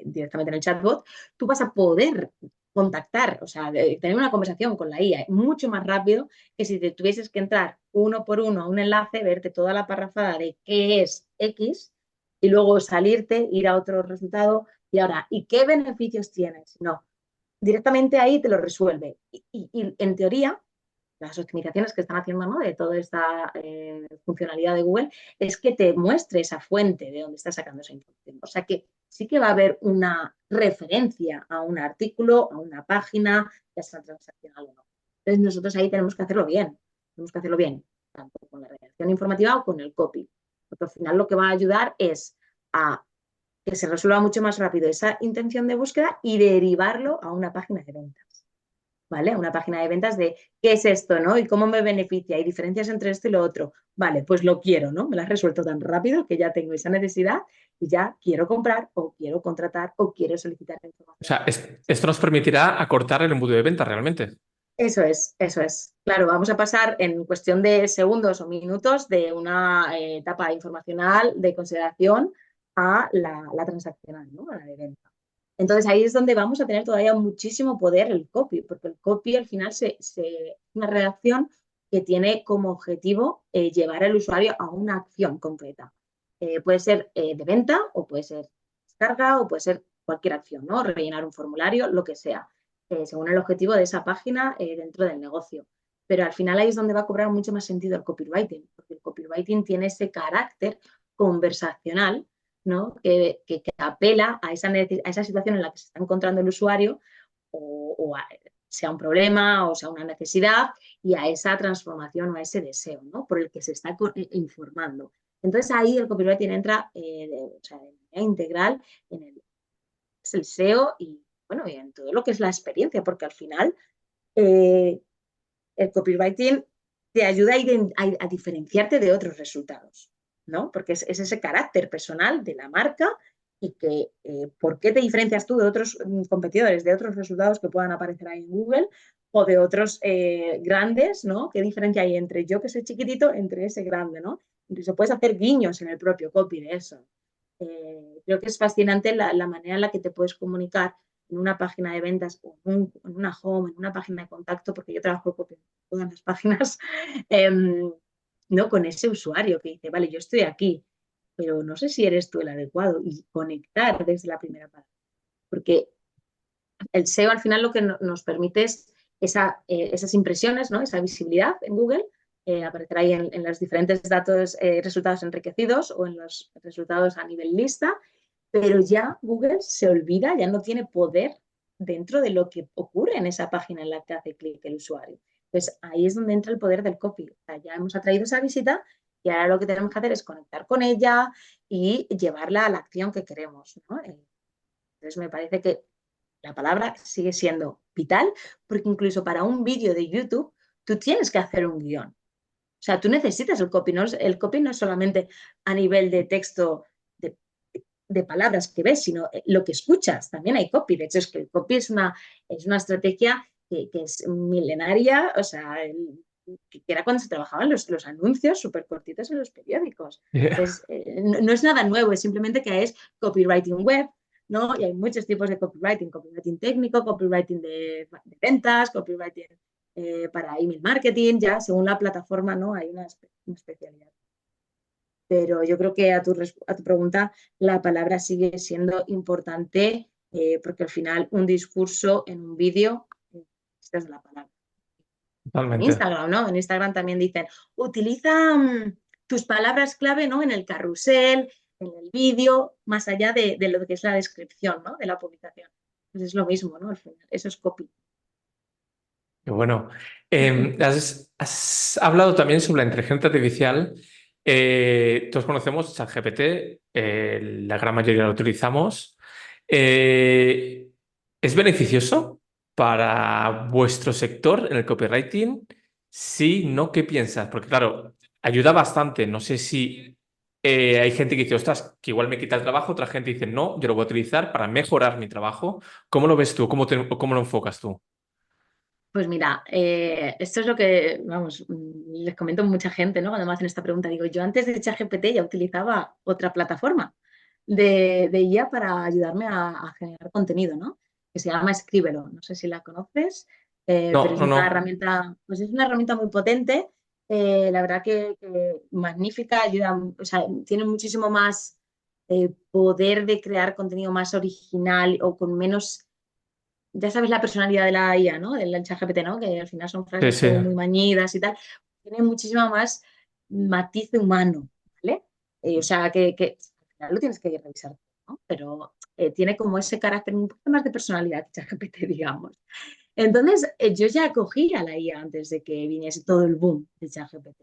directamente en el chatbot, tú vas a poder contactar, o sea, tener una conversación con la IA mucho más rápido que si te tuvieses que entrar uno por uno a un enlace, verte toda la parrafada de qué es X y luego salirte, ir a otro resultado y ahora, ¿y qué beneficios tienes? No, directamente ahí te lo resuelve. Y en teoría, las optimizaciones que están haciendo, ¿no?, de toda esta funcionalidad de Google, es que te muestre esa fuente de donde está sacando esa información. O sea que sí que va a haber una referencia a un artículo, a una página, ya sea transaccional o no. Entonces nosotros ahí tenemos que hacerlo bien, tanto con la redacción informativa o con el copy, porque al final lo que va a ayudar es a que se resuelva mucho más rápido esa intención de búsqueda y derivarlo a una página de ventas. ¿Vale? Una página de ventas de qué es esto, ¿no? Y cómo me beneficia y diferencias entre esto y lo otro. Vale, pues lo quiero, ¿no? Me lo has resuelto tan rápido que ya tengo esa necesidad y ya quiero comprar o quiero contratar o quiero solicitar la O información. sea, esto nos permitirá acortar el embudo de venta realmente. Eso es, eso es. Claro, vamos a pasar en cuestión de segundos o minutos de una etapa informacional de consideración a la transaccional, ¿no? A la de venta. Entonces ahí es donde vamos a tener todavía muchísimo poder el copy, porque el copy al final es una redacción que tiene como objetivo llevar al usuario a una acción concreta. Puede ser de venta o puede ser descarga o puede ser cualquier acción, ¿no? Rellenar un formulario, lo que sea, según el objetivo de esa página dentro del negocio. Pero al final ahí es donde va a cobrar mucho más sentido el copywriting, porque el copywriting tiene ese carácter conversacional, ¿no?, que apela a esa situación en la que se está encontrando el usuario sea un problema o sea una necesidad y a esa transformación o a ese deseo, ¿no?, por el que se está informando. Entonces ahí el copywriting entra o sea, de manera integral en es el SEO y, bueno, y en todo lo que es la experiencia, porque al final eh, el copywriting te ayuda a diferenciarte de otros resultados, ¿no? Porque es ese carácter personal de la marca y que por qué te diferencias tú de otros competidores, de otros resultados que puedan aparecer ahí en Google o de otros grandes, ¿no? ¿Qué diferencia hay entre yo que soy chiquitito entre ese grande, ¿no? Incluso puedes hacer guiños en el propio copy de eso. Creo que es fascinante la manera en la que te puedes comunicar en una página de ventas o en una home, en una página de contacto, porque yo trabajo con todas las páginas, ¿no?, con ese usuario que dice, vale, yo estoy aquí, pero no sé si eres tú el adecuado y conectar desde la primera parte. Porque el SEO al final lo que nos permite es esas impresiones, ¿no?, esa visibilidad en Google, aparecer ahí en los diferentes datos, resultados enriquecidos o en los resultados a nivel lista, pero ya Google se olvida, ya no tiene poder dentro de lo que ocurre en esa página en la que hace clic el usuario. Pues ahí es donde entra el poder del copy. O sea, ya hemos atraído esa visita y ahora lo que tenemos que hacer es conectar con ella y llevarla a la acción que queremos, ¿no? Entonces me parece que la palabra sigue siendo vital porque incluso para un vídeo de YouTube tú tienes que hacer un guión. O sea, tú necesitas el copy. El copy no es solamente a nivel de texto, de, de palabras que ves, sino lo que escuchas. También hay copy. De hecho, es que el copy es una estrategia que es milenaria, o sea, que era cuando se trabajaban los anuncios súper cortitos en los periódicos. Yeah. Entonces, no es nada nuevo, es simplemente que es copywriting web, ¿no? Y hay muchos tipos de copywriting técnico, copywriting de ventas, copywriting para email marketing, ya según la plataforma, ¿no? Hay una especialidad. Pero yo creo que a tu pregunta la palabra sigue siendo importante porque al final un discurso en un vídeo, esta es la palabra. En Totalmente. Instagram, ¿no? En Instagram también dicen, utiliza tus palabras clave, ¿no? En el carrusel, en el vídeo, más allá de lo que es la descripción, ¿no? De la publicación. Pues es lo mismo, ¿no? Al final, eso es copy. Qué bueno. Has hablado también sobre la inteligencia artificial. Todos conocemos ChatGPT, la gran mayoría lo utilizamos. Eh, ¿Es beneficioso para vuestro sector en el copywriting? Sí, no, ¿qué piensas? Porque claro, ayuda bastante. No sé si hay gente que dice, ostras, que igual me quita el trabajo, otra gente dice, no, yo lo voy a utilizar para mejorar mi trabajo. ¿Cómo lo ves tú? ¿Cómo lo enfocas tú? Pues mira, esto es lo que, vamos, les comento a mucha gente, ¿no? Cuando me hacen esta pregunta, digo, yo antes de ChatGPT ya utilizaba otra plataforma de IA para ayudarme a generar contenido, ¿no? Que se llama Scribelo. No sé si la conoces, pero No, es no, una no. herramienta, pues es una herramienta muy potente, la verdad que magnífica, ayuda, o sea, tiene muchísimo más poder de crear contenido más original o con menos, ya sabes la personalidad de la IA, ¿no? Del ChatGPT, ¿no? Que al final son Sí, frases sí. como muy mañidas y tal. Tiene muchísima más matiz humano, ¿vale? O sea, que al final lo tienes que revisar, ¿no? Pero tiene como ese carácter un poco más de personalidad que ChatGPT, digamos. Entonces, yo ya cogí a la IA antes de que viniese todo el boom de ChatGPT.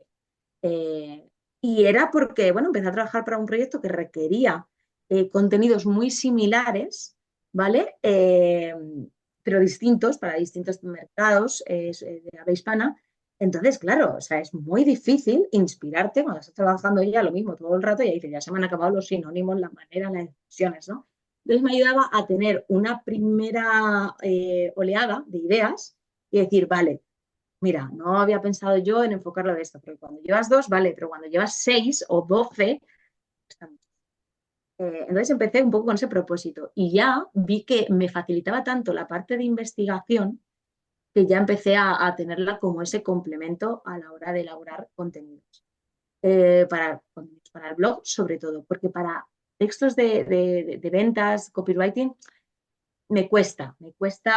Eh, y era porque, bueno, empecé a trabajar para un proyecto que requería contenidos muy similares, ¿vale? Pero distintos para distintos mercados de habla hispana. Entonces, claro, o sea, es muy difícil inspirarte cuando estás trabajando ya lo mismo todo el rato y ahí dices, ya se me han acabado los sinónimos, la manera, las expresiones, ¿no? Entonces me ayudaba a tener una primera oleada de ideas y decir, vale, mira, no había pensado yo en enfocarlo de esto, pero cuando llevas dos, vale, pero cuando llevas 6 o 12, entonces empecé un poco con ese propósito y ya vi que me facilitaba tanto la parte de investigación que ya empecé a tenerla como ese complemento a la hora de elaborar contenidos. Para el blog, sobre todo, porque para textos de ventas, copywriting, me cuesta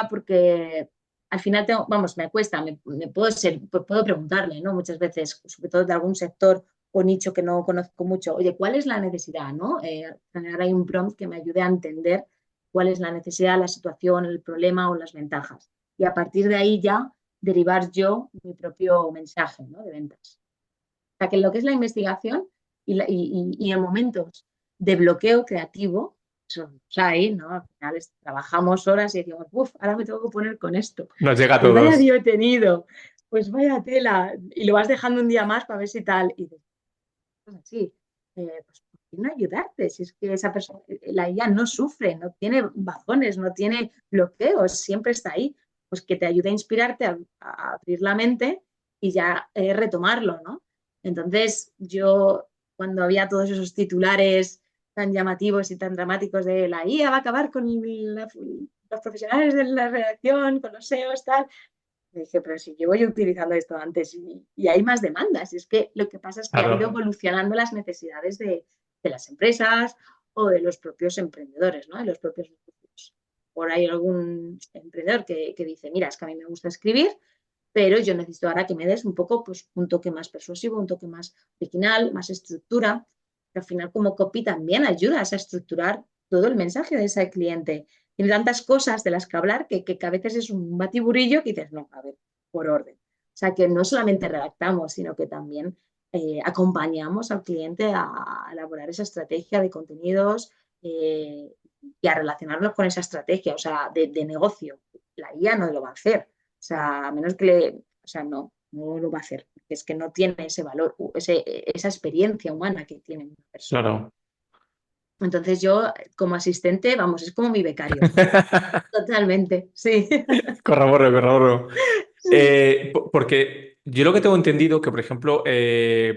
porque al final tengo, vamos, me cuesta, puedo preguntarle, ¿no? Muchas veces, sobre todo de algún sector o nicho que no conozco mucho, oye, ¿cuál es la necesidad, no? Generar ahí un prompt que me ayude a entender cuál es la necesidad, la situación, el problema o las ventajas. Y a partir de ahí ya derivar yo mi propio mensaje, ¿no? De ventas. O sea, que lo que es la investigación y en momentos de bloqueo creativo, eso hay, ¿no? Al final trabajamos horas y decimos, uff, ahora me tengo que poner con esto. Nos llega a Pues vaya todos. día he tenido, pues vaya tela. Y lo vas dejando un día más para ver si tal. Y dices, pues así, pues ¿por qué no ayudarte? Si es que esa persona, la IA no sufre, no tiene bajones, no tiene bloqueos, siempre está ahí. Pues que te ayude a inspirarte, a abrir la mente y ya retomarlo, ¿no? Entonces, yo cuando había todos esos titulares tan llamativos y tan dramáticos de la IA va a acabar con los profesionales de la redacción, con los SEOs, tal, me dije, pero si llevo yo utilizando esto antes y hay más demandas. Y es que lo que pasa es que ha ido Claro. evolucionando las necesidades de las empresas o de los propios emprendedores, ¿no? De los propios negocios. Por ahí algún emprendedor que dice, mira, es que a mí me gusta escribir, pero yo necesito ahora que me des un poco, pues, un toque más persuasivo, un toque más original, más estructura. Que al final, como copy, también ayudas a estructurar todo el mensaje de ese cliente. Tiene tantas cosas de las que hablar que a veces es un batiburrillo que dices, no, a ver, por orden. O sea, que no solamente redactamos, sino que también acompañamos al cliente a elaborar esa estrategia de contenidos y a relacionarnos con esa estrategia, o sea, de negocio. La IA no lo va a hacer. O sea, a menos que o sea, no lo va a hacer, porque es que no tiene ese valor, esa experiencia humana que tiene una persona. Claro. Entonces yo, como asistente, vamos, es como mi becario. Totalmente, sí. Corroboro, corroboro. Sí. Porque yo lo que tengo entendido que, por ejemplo,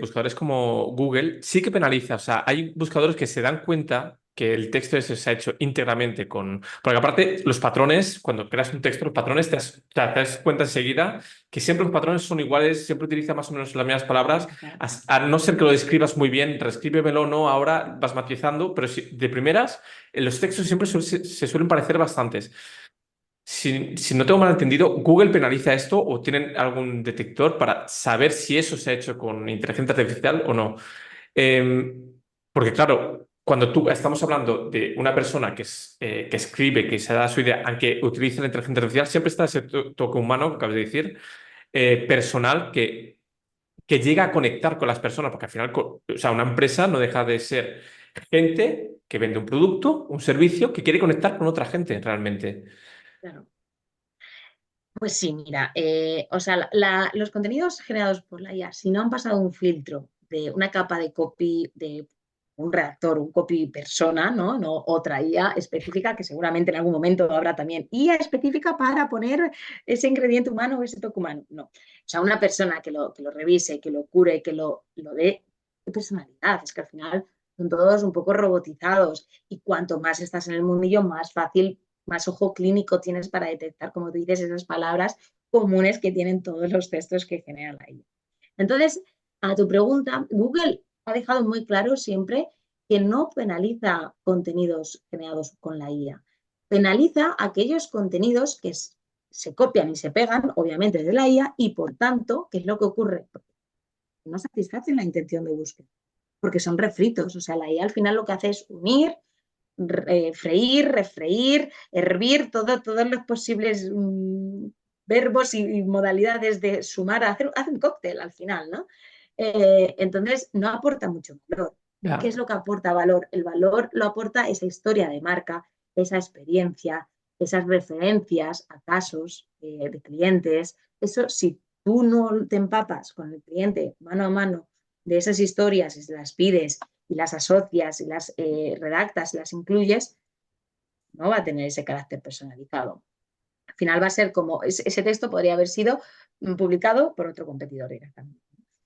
buscadores como Google sí que penaliza. O sea, hay buscadores que se dan cuenta que el texto ese se ha hecho íntegramente con... Porque aparte, los patrones, cuando creas un texto, los patrones te das cuenta enseguida que siempre los patrones son iguales, siempre utiliza más o menos las mismas palabras, a no ser que lo describas muy bien, reescríbemelo, no, ahora vas matizando, pero de primeras, los textos siempre se suelen parecer bastantes. Si no tengo mal entendido, ¿Google penaliza esto o tienen algún detector para saber si eso se ha hecho con inteligencia artificial o no? Porque claro, cuando tú estamos hablando de una persona que escribe, que se da su idea, aunque utilice la inteligencia artificial, siempre está ese toque humano, que acabas de decir, personal, que llega a conectar con las personas, porque al final, o sea, una empresa no deja de ser gente que vende un producto, un servicio, que quiere conectar con otra gente realmente. Claro. Pues sí, mira, o sea, los contenidos generados por la IA, si no han pasado un filtro de una capa de copy, de un redactor, un copy persona, ¿no? No otra IA específica, que seguramente en algún momento habrá también IA específica para poner ese ingrediente humano o ese toque humano. No. O sea, una persona que lo revise, que lo cure, que lo dé personalidad. Es que al final son todos un poco robotizados y cuanto más estás en el mundillo, más fácil, más ojo clínico tienes para detectar, como tú dices, esas palabras comunes que tienen todos los textos que generan la IA. Entonces, a tu pregunta, Google ha dejado muy claro siempre que no penaliza contenidos generados con la IA. Penaliza aquellos contenidos que se copian y se pegan, obviamente, de la IA y, por tanto, ¿qué es lo que ocurre? No satisfacen la intención de búsqueda, porque son refritos. O sea, la IA al final lo que hace es unir, freír, refreír, hervir, todos los posibles verbos y modalidades de sumar, hace un cóctel al final, ¿no? Entonces, no aporta mucho valor. ¿Qué Ya. es lo que aporta valor? El valor lo aporta esa historia de marca, esa experiencia, esas referencias a casos de clientes. Eso, si tú no te empapas con el cliente mano a mano de esas historias y las pides y las asocias y las redactas y las incluyes, no va a tener ese carácter personalizado. Al final va a ser como ese texto podría haber sido publicado por otro competidor directamente.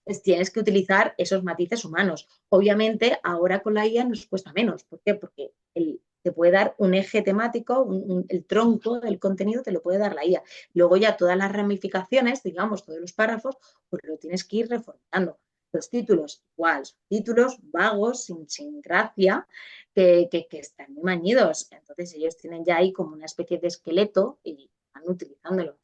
Entonces tienes que utilizar esos matices humanos. Obviamente, ahora con la IA nos cuesta menos. ¿Por qué? Porque te puede dar un eje temático, el tronco del contenido te lo puede dar la IA. Luego ya todas las ramificaciones, digamos, todos los párrafos, pues lo tienes que ir reformando. Los títulos, igual, son títulos vagos, sin gracia, que están muy mañidos. Entonces ellos tienen ya ahí como una especie de esqueleto y van utilizándolo.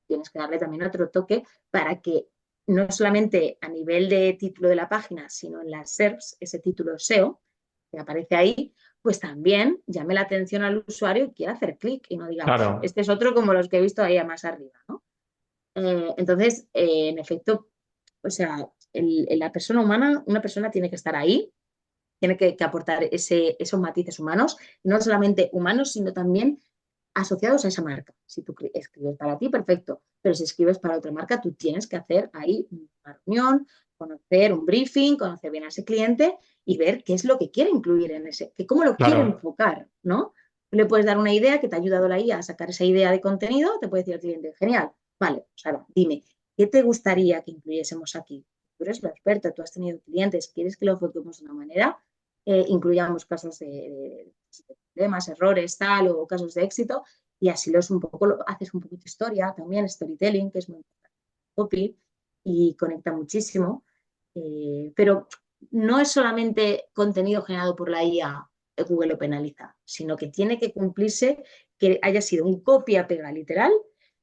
Tienes que darle también otro toque para que no solamente a nivel de título de la página, sino en las SERPs, ese título SEO que aparece ahí, pues también llame la atención al usuario y quiera hacer clic y no diga, Claro. este es otro como los que he visto ahí más arriba, ¿no? Entonces, en efecto, o sea, la persona humana, una persona tiene que estar ahí, tiene que aportar esos matices humanos, no solamente humanos, sino también asociados a esa marca. Si tú escribes para ti, perfecto, pero si escribes para otra marca, tú tienes que hacer ahí una reunión, conocer un briefing, conocer bien a ese cliente y ver qué es lo que quiere incluir en ese, que cómo lo quiere Claro. enfocar, ¿no? Tú le puedes dar una idea que te ha ayudado la IA a sacar esa idea de contenido, te puede decir el cliente, genial, vale, pues ahora dime, ¿qué te gustaría que incluyésemos aquí? Tú eres la experta, tú has tenido clientes, ¿quieres que lo enfoquemos de una manera? Incluyamos casos de problemas, errores, tal, o casos de éxito, y así un poco, haces un poquito de historia también, storytelling, que es muy importante, copy, y conecta muchísimo. Pero no es solamente contenido generado por la IA, Google lo penaliza, sino que tiene que cumplirse que haya sido un copia-pega literal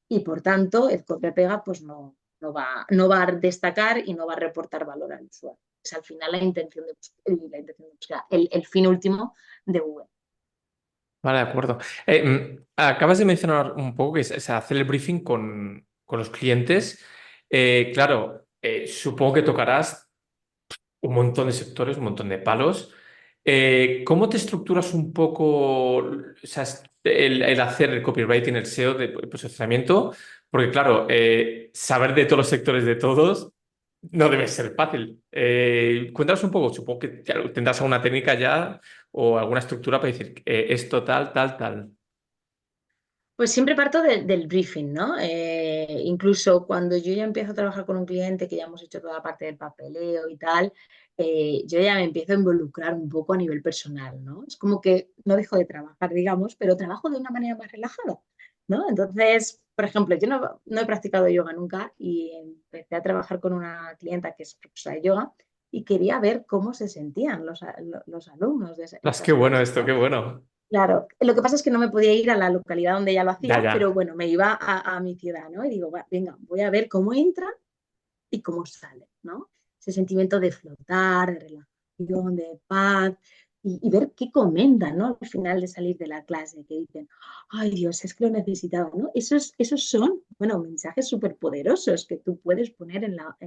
y por tanto el copia-pega pues no va a destacar y no va a reportar valor al usuario. Es al final la intención de búsqueda, el fin último de Google. Vale, de acuerdo. Acabas de mencionar un poco que es hacer el briefing con los clientes. Claro, supongo que tocarás un montón de sectores, un montón de palos. ¿Cómo te estructuras un poco, o sea, el hacer el copywriting, el SEO de posicionamiento? Porque claro, saber de todos los sectores de todos no debe ser fácil. Cuéntanos un poco, supongo que tendrás alguna técnica ya o alguna estructura para decir esto tal, tal, tal. Pues siempre parto del briefing, ¿no? Incluso cuando yo ya empiezo a trabajar con un cliente, que ya hemos hecho toda la parte del papeleo y tal, yo ya me empiezo a involucrar un poco a nivel personal, ¿no? Es como que no dejo de trabajar, digamos, pero trabajo de una manera más relajada, ¿no? Entonces, por ejemplo, yo no he practicado yoga nunca y empecé a trabajar con una clienta que es profesora de yoga y quería ver cómo se sentían los alumnos de Qué esas bueno clases, esto, qué ¿no? bueno. Claro, lo que pasa es que no me podía ir a la localidad donde ella lo Ya, hacía, pero ya. bueno, me iba a mi ciudad, ¿no? Y digo, venga, voy a ver cómo entra y cómo sale, ¿no? Ese sentimiento de flotar, de relajación, de paz y ver qué comentan, ¿no? Al final de salir de la clase, que dicen, ay Dios, es que lo necesitaba, ¿no? Esos son, bueno, mensajes súper poderosos que tú puedes poner en la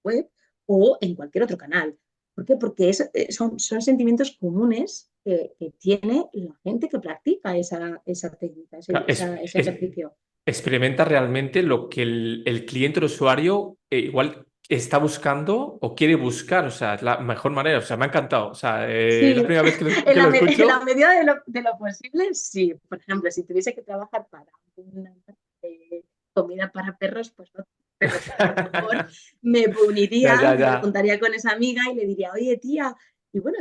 web o en cualquier otro canal. ¿Por qué? Porque son sentimientos comunes que tiene la gente que practica esa técnica, Claro, ese ejercicio. experimenta realmente lo que el cliente, el usuario, igual está buscando o quiere buscar. O sea, es la mejor manera. O sea, me ha encantado. O sea, es la Sí, primera vez en que lo en la escucho. medida de lo posible, sí. Por ejemplo, si tuviese que trabajar para una comida para perros, pues no, pero a lo mejor me Ya, uniría, ya, me ya. juntaría con esa amiga y le diría, oye, tía, y bueno,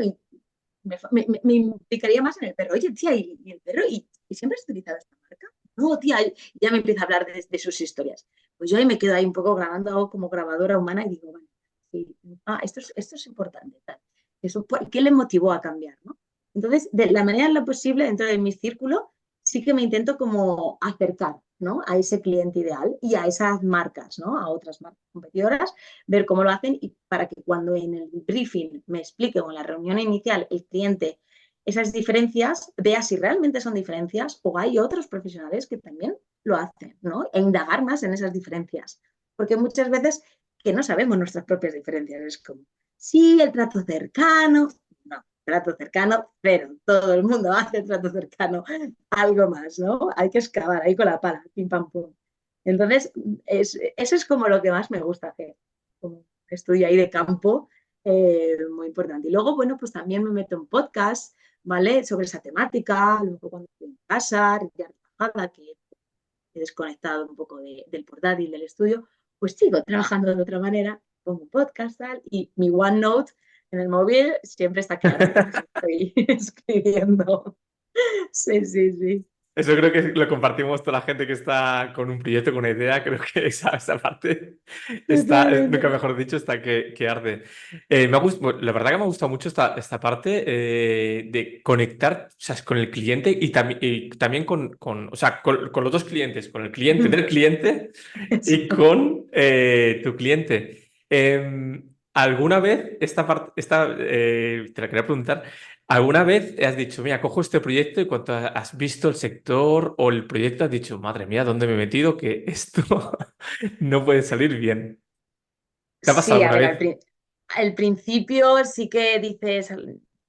me implicaría más en el perro. Oye, tía, y el perro, ¿y siempre has utilizado esta marca? No, tía, y ya me empieza a hablar de sus historias. Pues yo ahí me quedo ahí un poco grabando, hago como grabadora humana y digo, bueno, sí, esto es importante. Tal. Eso, ¿qué le motivó a cambiar? ¿No? Entonces, de la manera en lo posible, dentro de mi círculo, sí que me intento como acercar, ¿no? A ese cliente ideal y a esas marcas, ¿no? A otras marcas competidoras, ver cómo lo hacen y para que cuando en el briefing me explique o en la reunión inicial el cliente esas diferencias, vea si realmente son diferencias o hay otros profesionales que también lo hacen, ¿no? E indagar más en esas diferencias. Porque muchas veces que no sabemos nuestras propias diferencias. Es como, sí, el trato cercano, no, trato cercano, pero todo el mundo hace trato cercano, algo más, ¿no? Hay que excavar ahí con la pala, pim pam pum. Entonces, eso es como lo que más me gusta hacer, como estudio ahí de campo, muy importante. Y luego, bueno, pues también me meto en podcast, ¿vale? Sobre esa temática, luego cuando estoy en casa, ya relajada, que he desconectado un poco del portátil, del estudio, pues sigo trabajando de otra manera, pongo un podcast tal, y mi OneNote en el móvil siempre está claro, porque siempre estoy escribiendo. Sí, sí, sí. Eso creo que lo compartimos toda la gente que está con un proyecto, con una idea. Creo que esa parte está, nunca Totalmente. mejor dicho, está que arde. Bueno, la verdad que me ha gustado mucho esta parte de conectar, o sea, con el cliente y también o sea, con los dos clientes, con el cliente del cliente y Sí. con tu cliente. ¿Alguna vez te la quería preguntar? ¿Alguna vez has dicho, mira, cojo este proyecto y cuando has visto el sector o el proyecto has dicho, madre mía, ¿dónde me he metido? Que esto no puede salir bien. ¿Te ha pasado Sí, a alguna ver, vez? al principio sí que dices,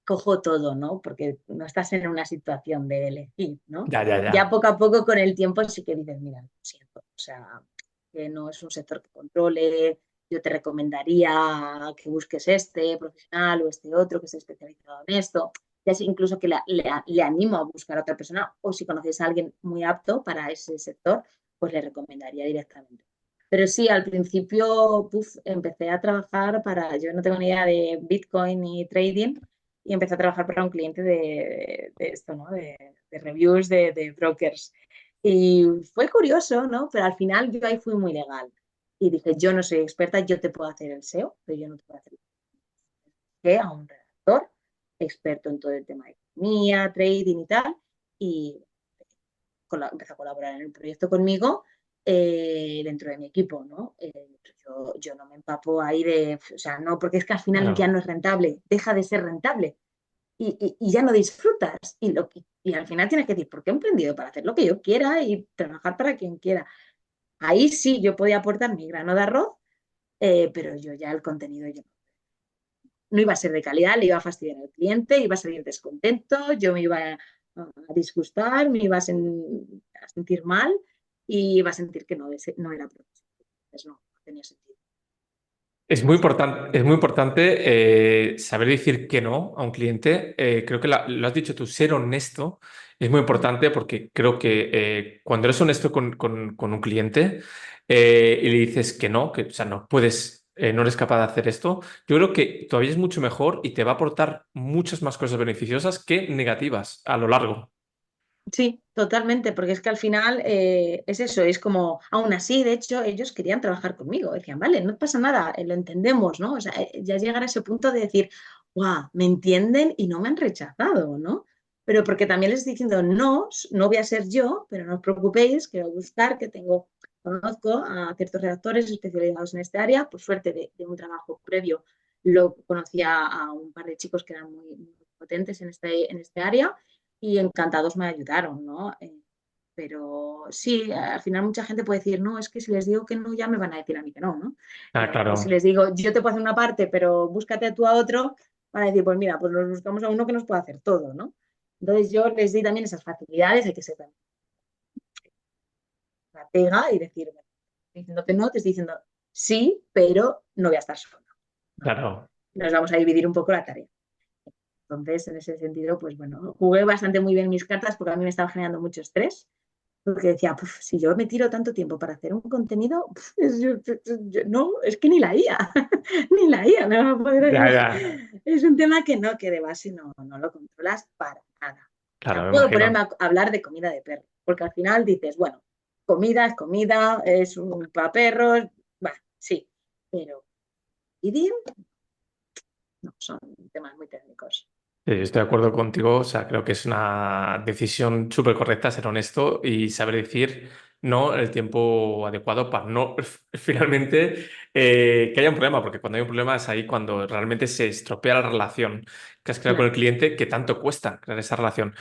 cojo todo, ¿no? Porque no estás en una situación de elegir, ¿no? Ya, ya, Ya ya. poco a poco con el tiempo sí que dices, mira, lo siento, o sea, que no es un sector que controle, yo te recomendaría que busques este profesional o este otro que esté especializado en esto. Ya sé incluso que le animo a buscar a otra persona o si conoces a alguien muy apto para ese sector, pues le recomendaría directamente. Pero sí, al principio empecé a trabajar yo no tengo ni idea de Bitcoin ni trading, y empecé a trabajar para un cliente de esto, ¿no? De reviews de brokers. Y fue curioso, ¿no? Pero al final yo ahí fui muy legal. Y dije, yo no soy experta, yo te puedo hacer el SEO, pero yo no te puedo hacer que a un redactor experto en todo el tema de economía, trading y tal. Y empezó a colaborar en el proyecto conmigo dentro de mi equipo, ¿no? Yo no me empapo ahí o sea, no, porque es que al final ya Claro. no es rentable, deja de ser rentable y ya no disfrutas. Y al final tienes que decir, ¿por qué he emprendido? Para hacer lo que yo quiera y trabajar para quien quiera. Ahí sí yo podía aportar mi grano de arroz, pero yo ya el contenido yo no iba a ser de calidad, le iba a fastidiar al cliente, iba a salir descontento, yo me iba a disgustar, me iba a sentir mal y iba a sentir que no era profesional. Entonces no tenía sentido. Es muy importante saber decir que no a un cliente. Creo que lo has dicho tú, ser honesto Es muy importante porque creo que cuando eres honesto con un cliente y le dices que no, que o sea, no puedes, no eres capaz de hacer esto, yo creo que todavía es mucho mejor y te va a aportar muchas más cosas beneficiosas que negativas a lo largo. Sí, totalmente, porque es que al final es eso, es como, aún así, de hecho, ellos querían trabajar conmigo, decían, vale, no pasa nada, lo entendemos, ¿no? O sea, ya llegar a ese punto de decir, guau, me entienden y no me han rechazado, ¿no? Pero porque también les estoy diciendo, no, no voy a ser yo, pero no os preocupéis, que voy a buscar, que tengo, conozco a ciertos redactores especializados en este área, por suerte de un trabajo previo, lo conocía a un par de chicos que eran muy potentes en este área y encantados me ayudaron, ¿no? Pero sí, al final mucha gente puede decir, no, es que si les digo que no, ya me van a decir a mí que no, ¿no? Ah, Si claro, les digo, yo te puedo hacer una parte, pero búscate tú a otro, van a decir, pues mira, pues nos buscamos a uno que nos pueda hacer todo, ¿no? Entonces yo les di también esas facilidades de que se estratega y decir, bueno, diciendo que no, te estoy diciendo sí, pero no voy a estar sola, ¿no? claro. Nos vamos a dividir un poco la tarea. Entonces, en ese sentido, pues bueno, jugué bastante muy bien mis cartas porque a mí me estaba generando mucho estrés. Porque decía, si yo me tiro tanto tiempo para hacer un contenido, no, es que ni la IA, ni la IA me va a poder Ya, ayudar. ya, Es un tema que no, que de base no lo controlas para nada. O claro, sea, me puedo ponerme imagino. a hablar de comida de perro, porque al final dices, bueno, comida, es un para perros, bueno, sí, pero vivir, no, son temas muy técnicos. Sí, estoy de acuerdo contigo, o sea, creo que es una decisión súper correcta ser honesto y saber decir no en el tiempo adecuado para no finalmente que haya un problema, porque cuando hay un problema es ahí cuando realmente se estropea la relación que has creado con el Claro, cliente, que tanto cuesta crear esa relación.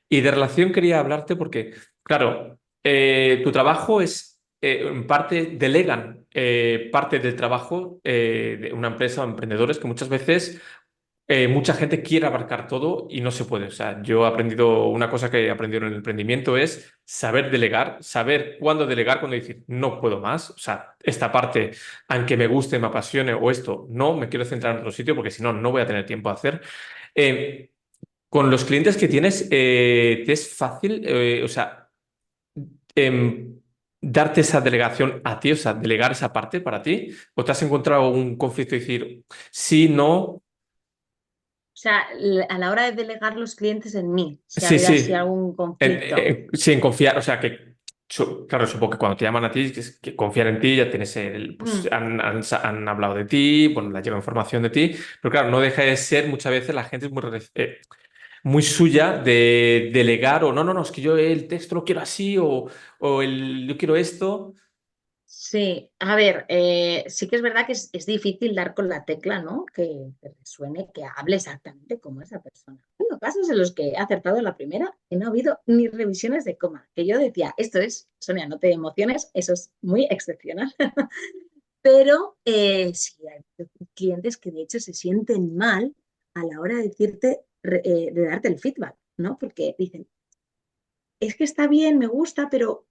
Y de relación quería hablarte porque, claro, tu trabajo es, en parte, delegan parte del trabajo de una empresa o emprendedores que muchas veces mucha gente quiere abarcar todo y no se puede. O sea, yo he aprendido una cosa que he aprendido en el emprendimiento es saber delegar, saber cuándo delegar, cuándo decir no puedo más. O sea, esta parte, aunque me guste, me apasione o esto, no, me quiero centrar en otro sitio porque si no, no voy a tener tiempo a hacer. Eh, con los clientes que tienes, ¿te es fácil, o sea, darte esa delegación a ti, o sea, delegar esa parte para ti? ¿O te has encontrado un conflicto y decir sí, no? o sea, a la hora de delegar los clientes en mí, si ha Sí, habido así sí. algún conflicto. Sí, en confiar, o sea que, claro, supongo que cuando te llaman a ti, que confiar en ti, ya tienes pues Mm. han hablado de ti, bueno, le llega información de ti, pero claro, no deja de ser muchas veces la gente es muy suya de delegar o no, no, no, es que yo el texto lo quiero así o yo quiero esto. Sí, a ver, sí que es verdad que es difícil dar con la tecla, ¿no? Que resuene, que hable exactamente como esa persona. Tengo casos en los que he acertado la primera y no ha habido ni revisiones de coma, que yo decía, esto es, Sonia, no te emociones, eso es muy excepcional. Pero sí, hay clientes que de hecho se sienten mal a la hora de decirte, de darte el feedback, ¿no? Porque dicen, es que está bien, me gusta, pero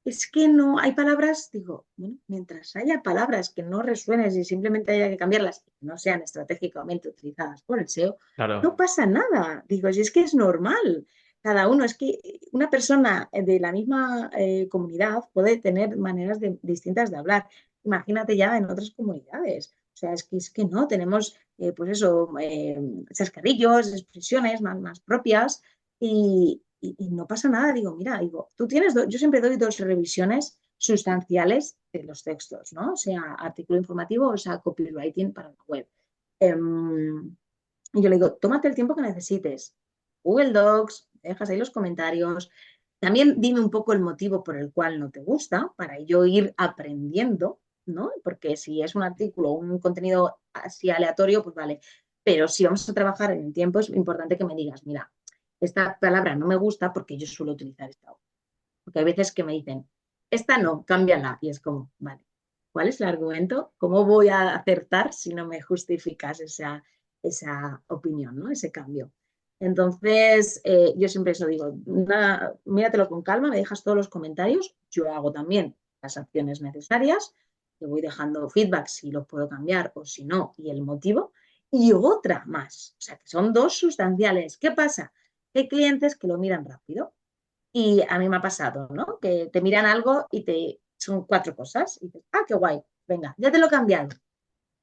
es que no hay palabras, digo, bueno, mientras haya palabras que no resuenen y simplemente haya que cambiarlas y que no sean estratégicamente utilizadas por el SEO, no Claro, pasa nada. Digo, si es que es normal. Cada uno, es que una persona de la misma comunidad puede tener maneras distintas de hablar. Imagínate ya en otras comunidades. O sea, es que no, tenemos, pues eso, chascarrillos, expresiones más propias y no pasa nada. Digo, mira, digo, tú tienes, yo siempre doy dos revisiones sustanciales de los textos, ¿no? O sea, artículo informativo o sea, copywriting para la web. Y yo le digo, tómate el tiempo que necesites. Google Docs, dejas ahí los comentarios. También dime un poco el motivo por el cual no te gusta, para yo ir aprendiendo, ¿no? Porque si es un artículo o un contenido así aleatorio, pues vale. Pero si vamos a trabajar en el tiempo, es importante que me digas, mira, esta palabra no me gusta porque yo suelo utilizar esta otra. Porque hay veces que me dicen, esta no, cámbiala. Y es como, vale, ¿cuál es el argumento? ¿Cómo voy a acertar si no me justificas esa opinión, ¿no? Ese cambio? Entonces, yo siempre eso digo, míratelo con calma, me dejas todos los comentarios, yo hago también las acciones necesarias, te voy dejando feedback si los puedo cambiar o si no, y el motivo. Y otra más, o sea, que son dos sustanciales. ¿Qué pasa? Hay clientes que lo miran rápido y a mí me ha pasado, ¿no? Que te miran algo y son 4 cosas. Y dices, ah, qué guay, venga, ya te lo he cambiado.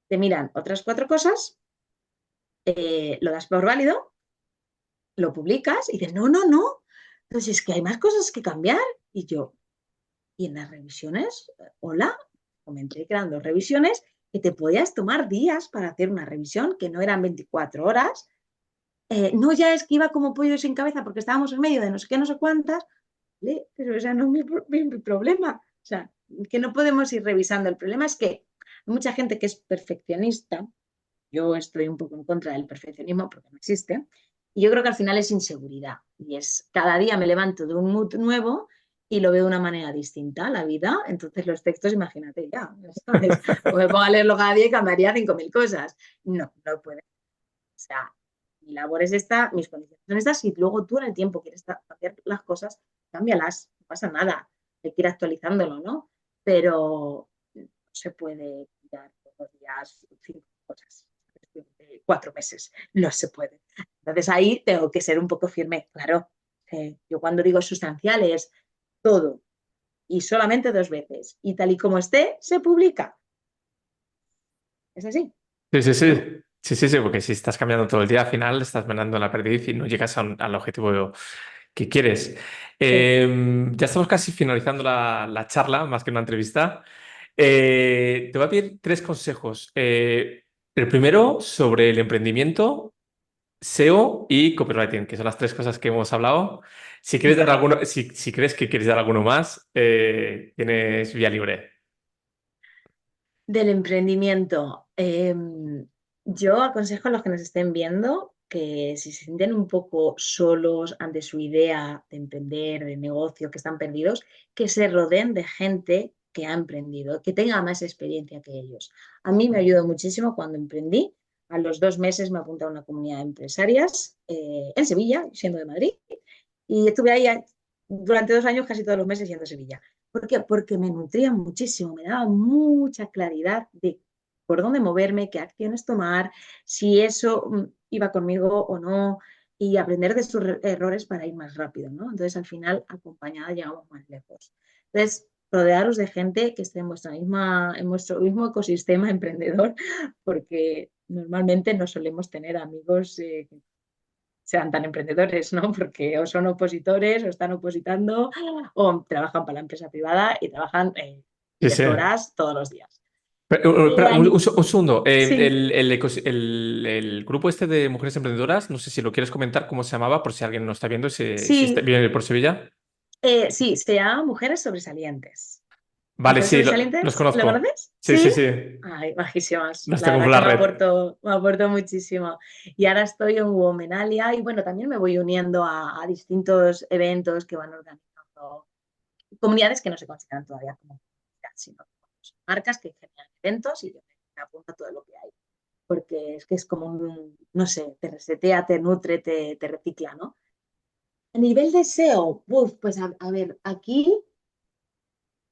Te miran otras 4 cosas, lo das por válido, lo publicas y dices, no, no, no, entonces es que hay más cosas que cambiar. Y yo, ¿y en las revisiones? Hola, comenté que eran 2 revisiones, que te podías tomar días para hacer una revisión, que no eran 24 horas. No, ya es que iba como pollo sin cabeza porque estábamos en medio de no sé qué, no sé cuántas, ¿vale? Pero ese no es mi problema. O sea, que no podemos ir revisando. El problema es que hay mucha gente que es perfeccionista. Yo estoy un poco en contra del perfeccionismo porque no existe. Y yo creo que al final es inseguridad. Y es cada día me levanto de un mood nuevo y lo veo de una manera distinta la vida. Entonces los textos, imagínate ya, ¿sabes? O me pongo a leerlo cada día y cambiaría 5.000 cosas. No, no puede. O sea, mi labor es esta, mis condiciones son estas, y luego tú en el tiempo quieres hacer las cosas, cámbialas, no pasa nada, hay que ir actualizándolo, ¿no? Pero no se puede cambiar todos los días 5 cosas, 4 meses, no se puede. Entonces ahí tengo que ser un poco firme, claro. Yo cuando digo sustanciales, todo y solamente 2 veces, y tal y como esté, se publica. Es así. Sí, sí, Punto. sí. Sí, sí, sí, porque si estás cambiando todo el día, al final estás ganando la perdiz y no llegas al objetivo que quieres. Sí. Ya estamos casi finalizando la charla, más que una entrevista. Te voy a pedir 3 consejos. El primero sobre el emprendimiento, SEO y copywriting, que son las 3 cosas que hemos hablado. Si quieres dar Vale. alguno, si crees que quieres dar alguno más, tienes vía libre. Del emprendimiento. Yo aconsejo a los que nos estén viendo que si se sienten un poco solos ante su idea de emprender, de negocio, que están perdidos, que se rodeen de gente que ha emprendido, que tenga más experiencia que ellos. A mí me ayudó muchísimo cuando emprendí. A los 2 meses me apunté a una comunidad de empresarias en Sevilla, siendo de Madrid, y estuve ahí durante 2 años, casi todos los meses, yendo a Sevilla. ¿Por qué? Porque me nutría muchísimo, me daba mucha claridad de por dónde moverme, qué acciones tomar, si eso iba conmigo o no, y aprender de sus errores para ir más rápido, ¿no? Entonces, al final, acompañada llegamos más lejos. Entonces, rodearos de gente que esté en vuestro mismo ecosistema emprendedor, porque normalmente no solemos tener amigos que sean tan emprendedores, ¿no? Porque o son opositores o están opositando o trabajan para la empresa privada y trabajan Sí, sí. 10 horas todos los días. Espera, un segundo. Sí, El grupo este de mujeres emprendedoras, no sé si lo quieres comentar cómo se llamaba, por si alguien no está viendo, si sí, viene por Sevilla. sí, se llama Mujeres Sobresalientes. Vale, ¿Mujeres sí, los Sobresalientes? ¿Lo conozco. conoces? Sí, sí, Sí. sí. Ay, bajísimas. Los La tengo por verdad que la me red. aportó muchísimo. Y ahora estoy en Womenalia y bueno, también me voy uniendo a distintos eventos que van organizando comunidades que no se consideran todavía como comunidad, sino marcas que generan eventos y yo me apunto a todo lo que hay. Porque es que es como un, no sé, te resetea, te nutre, te recicla, ¿no? A nivel de SEO, pues a ver, aquí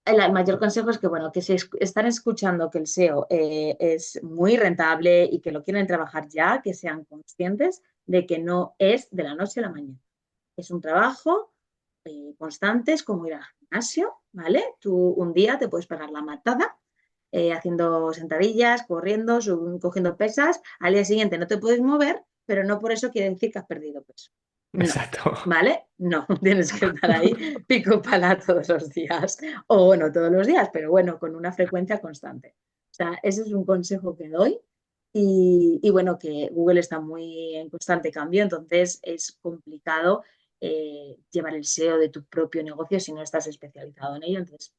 el mayor consejo es que, bueno, que si están escuchando que el SEO es muy rentable y que lo quieren trabajar ya, que sean conscientes de que no es de la noche a la mañana. Es un trabajo constante, es como ir al gimnasio, ¿vale? Tú un día te puedes pegar la matada haciendo sentadillas, corriendo, cogiendo pesas, al día siguiente no te puedes mover, pero no por eso quiere decir que has perdido peso. No, Exacto. ¿vale? No, tienes que estar ahí pico pala todos los días, o bueno, todos los días, pero bueno, con una frecuencia constante. O sea, ese es un consejo que doy. Y bueno, que Google está muy en constante cambio, entonces es complicado llevar el SEO de tu propio negocio si no estás especializado en ello. Entonces,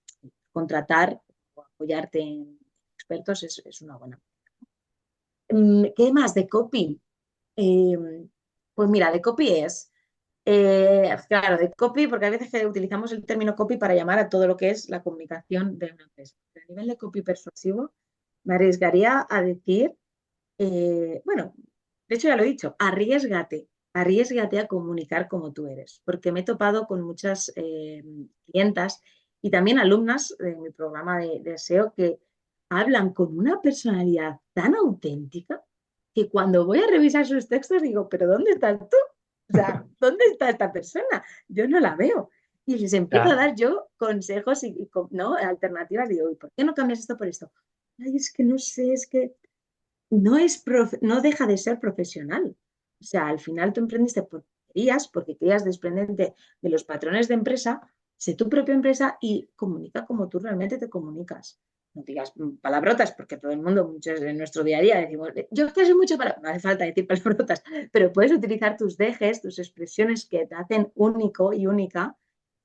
contratar o apoyarte en expertos es una buena. ¿Qué más de copy? Eh, pues mira, de copy claro, de copy, porque a veces que utilizamos el término copy para llamar a todo lo que es la comunicación de una empresa. Pero a nivel de copy persuasivo, me arriesgaría a decir, bueno, de hecho ya lo he dicho, arriesgate a comunicar como tú eres, porque me he topado con muchas clientas y también alumnas de mi programa de SEO que hablan con una personalidad tan auténtica que cuando voy a revisar sus textos digo, pero ¿dónde estás tú? O sea, ¿dónde está esta persona? Yo no la veo. Y les empiezo a Ya, dar yo consejos ¿no? Alternativas. Digo, ¿y por qué no cambias esto por esto? Ay, es que no sé, es que no deja de ser profesional. O sea, al final tú emprendiste porque querías desprenderte de los patrones de empresa, sé tu propia empresa y comunica como tú realmente te comunicas. No digas palabrotas, porque todo el mundo, muchos en nuestro día a día decimos, yo es que soy mucho para, no hace falta decir palabrotas, pero puedes utilizar tus dejes, tus expresiones que te hacen único y única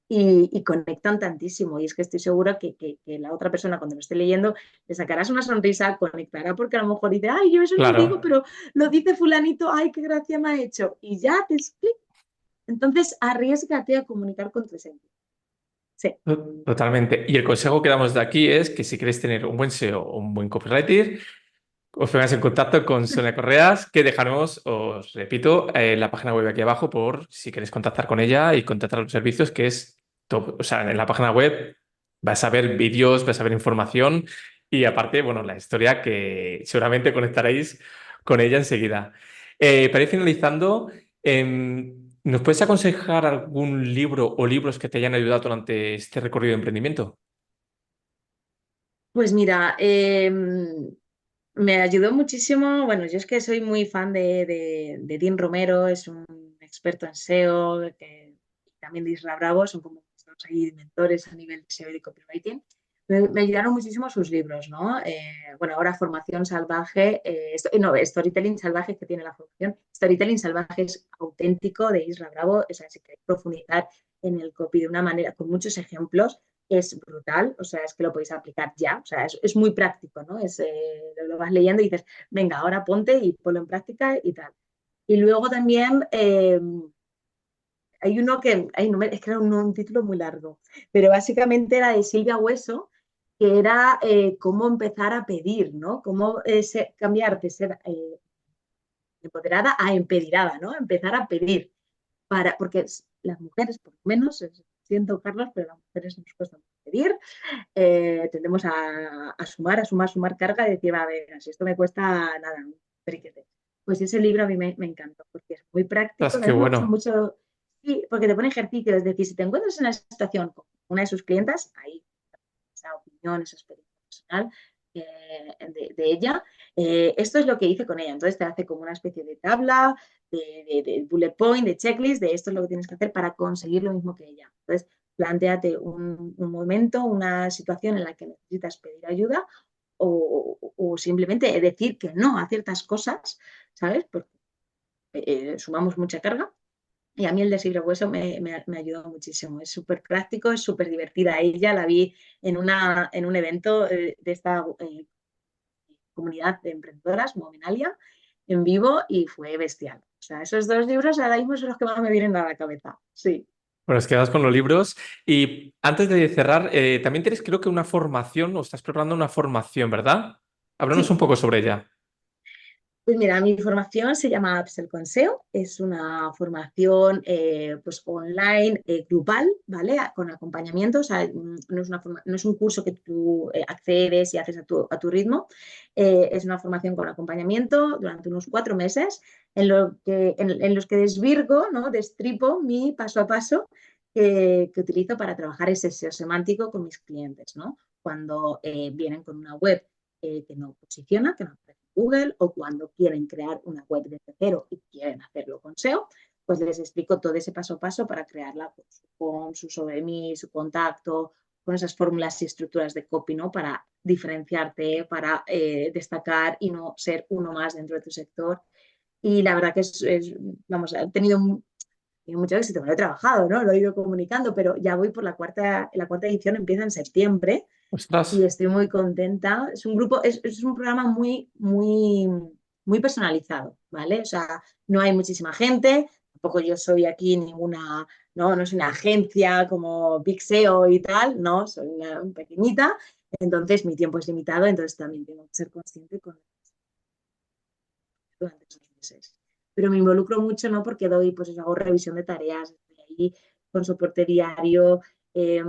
y conectan tantísimo. Y es que estoy segura que la otra persona cuando lo esté leyendo le sacarás una sonrisa, conectará porque a lo mejor dice, ay, yo eso no digo, claro. pero lo dice fulanito, ay, qué gracia me ha hecho. Y ya te explico. Entonces, arriesgate a comunicar con tu sentido. Sí, Totalmente. Y el consejo que damos de aquí es que si queréis tener un buen SEO o un buen copywriter, os pongáis en contacto con Sonia Correas, que dejaremos, os repito, la página web aquí abajo por si queréis contactar con ella y contratar los servicios, que es top. O sea, en la página web vas a ver vídeos, vas a ver información y aparte, bueno, la historia que seguramente conectaréis con ella enseguida. Para ir finalizando, ¿nos puedes aconsejar algún libro o libros que te hayan ayudado durante este recorrido de emprendimiento? pues mira, me ayudó muchísimo. Bueno, yo es que soy muy fan de Dean Romero, es un experto en SEO, y también de Isra Bravo, son como estamos ahí mentores a nivel de SEO y de copywriting. Me ayudaron muchísimo sus libros, ¿no? Bueno, ahora Formación Salvaje, no, Storytelling Salvaje, que tiene la formación. Storytelling Salvaje es auténtico de Isra Bravo, o sea, si queréis profundizar en el copy de una manera, con muchos ejemplos, es brutal, o sea, es que lo podéis aplicar ya, o sea, es muy práctico, ¿no? Lo vas leyendo y dices, venga, ahora ponte y ponlo en práctica y tal. Y luego también hay uno que, ay, no es que era un título muy largo, pero básicamente era de Silvia Hueso, que era cómo empezar a pedir, ¿no? Cómo cambiar de ser empoderada a empedirada, ¿no? Empezar a pedir, porque las mujeres, por lo menos, siento, Carlos, pero las mujeres nos cuesta pedir, tendemos a sumar carga y decir, a ver, si esto me cuesta nada, un periquete. Pues ese libro a mí me encanta porque es muy práctico, Ostras, a qué mí me gusta bueno. mucho, sí, porque te pone ejercicios, es decir, si te encuentras en una situación con una de sus clientas, ahí esa opinión, esa experiencia personal de ella, esto es lo que hice con ella, entonces te hace como una especie de tabla, de bullet point, de checklist, de esto es lo que tienes que hacer para conseguir lo mismo que ella. Entonces, plantéate un momento, una situación en la que necesitas pedir ayuda o simplemente decir que no a ciertas cosas, ¿sabes? Porque sumamos mucha carga. Y a mí el de Silvia Hueso me ayudó muchísimo. Es súper práctico, es súper divertida. Ella la vi en un evento de esta comunidad de emprendedoras, Mominalia, en vivo y fue bestial. O sea, esos dos libros ahora mismo son los que más me vienen a la cabeza. Sí. Bueno, nos quedamos con los libros. Y antes de cerrar, también tienes creo que una formación o estás preparando una formación, ¿verdad? Háblanos un Sí, poco sobre ella. pues mira, mi formación se llama Upsell con SEO, es una formación pues online, grupal, ¿vale? Con acompañamiento, o sea, no es un curso que tú accedes y haces a tu ritmo, es una formación con acompañamiento durante unos 4 meses en los que desvirgo, ¿no? Destripo mi paso a paso que utilizo para trabajar ese SEO semántico con mis clientes, ¿no? Cuando vienen con una web que no posiciona, que no aparece en Google, o cuando quieren crear una web desde cero y quieren hacerlo con SEO, pues les explico todo ese paso a paso para crearla con su sobre mí, su contacto, con esas fórmulas y estructuras de copy, ¿no? Para diferenciarte, para destacar y no ser uno más dentro de tu sector. Y la verdad que vamos, he tenido mucho éxito, me lo he trabajado, ¿no? Lo he ido comunicando, pero ya voy por la cuarta edición, empieza en septiembre Ostras, y estoy muy contenta. Es un grupo, es un programa muy, muy, muy personalizado, ¿vale? O sea, no hay muchísima gente, tampoco yo soy aquí ninguna, no soy una agencia como Big SEO y tal, no, soy una pequeñita, entonces mi tiempo es limitado, entonces también tengo que ser consciente durante esos meses. Pero me involucro mucho, ¿no? Porque pues hago revisión de tareas, estoy ahí con soporte diario, eh,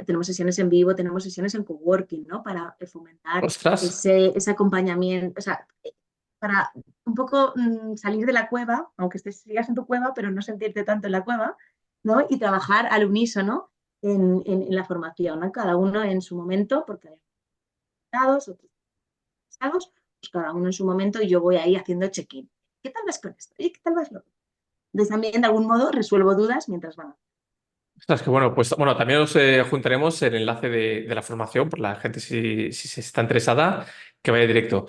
tenemos sesiones en vivo, tenemos sesiones en coworking, ¿no? Para fomentar ostras. ese acompañamiento, o sea, para un poco salir de la cueva, aunque sigas en tu cueva, pero no sentirte tanto en la cueva, ¿no? Y trabajar al unísono en la formación, ¿no? Cada uno en su momento, porque hay resultados, otros resultados, pues cada uno en su momento y yo voy ahí haciendo check-in. ¿Qué tal vas con esto? ¿Y qué tal vas lo otro? Entonces también de algún modo resuelvo dudas mientras van. Ostras, que bueno, pues bueno, también os juntaremos el enlace de la formación por la gente si se está interesada, que vaya directo.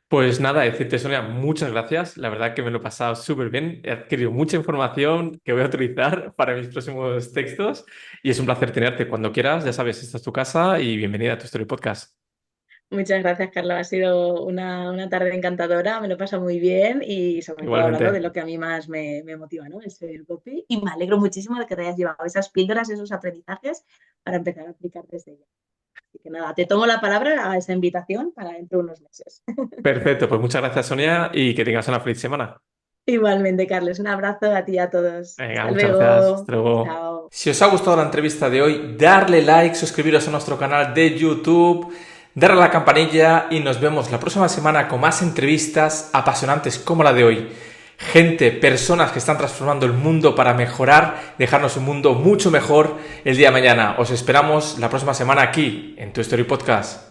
Pues nada, decirte, Sonia, muchas gracias. La verdad que me lo he pasado súper bien. He adquirido mucha información que voy a utilizar para mis próximos textos y es un placer tenerte cuando quieras. Ya sabes, esta es tu casa y bienvenida a tu Story Podcast. Muchas gracias, Carla. Ha sido una tarde encantadora, me lo paso muy bien y sobre todo hablando de Igualmente. lo que a mí más me motiva, ¿no? El copy. Y me alegro muchísimo de que te hayas llevado esas píldoras, esos aprendizajes para empezar a aplicar desde ya. Así que nada, te tomo la palabra a esa invitación para dentro de unos meses. Perfecto, pues muchas gracias, Sonia, y que tengas una feliz semana. Igualmente, Carlos, un abrazo a ti y a todos. Venga, Hasta muchas gracias. luego. Hasta luego. Chao. Si os ha gustado la entrevista de hoy, darle like, suscribiros a nuestro canal de YouTube, darle a la campanilla y nos vemos la próxima semana con más entrevistas apasionantes como la de hoy. Gente, personas que están transformando el mundo para mejorar, dejarnos un mundo mucho mejor el día de mañana. Os esperamos la próxima semana aquí en Tu Story Podcast.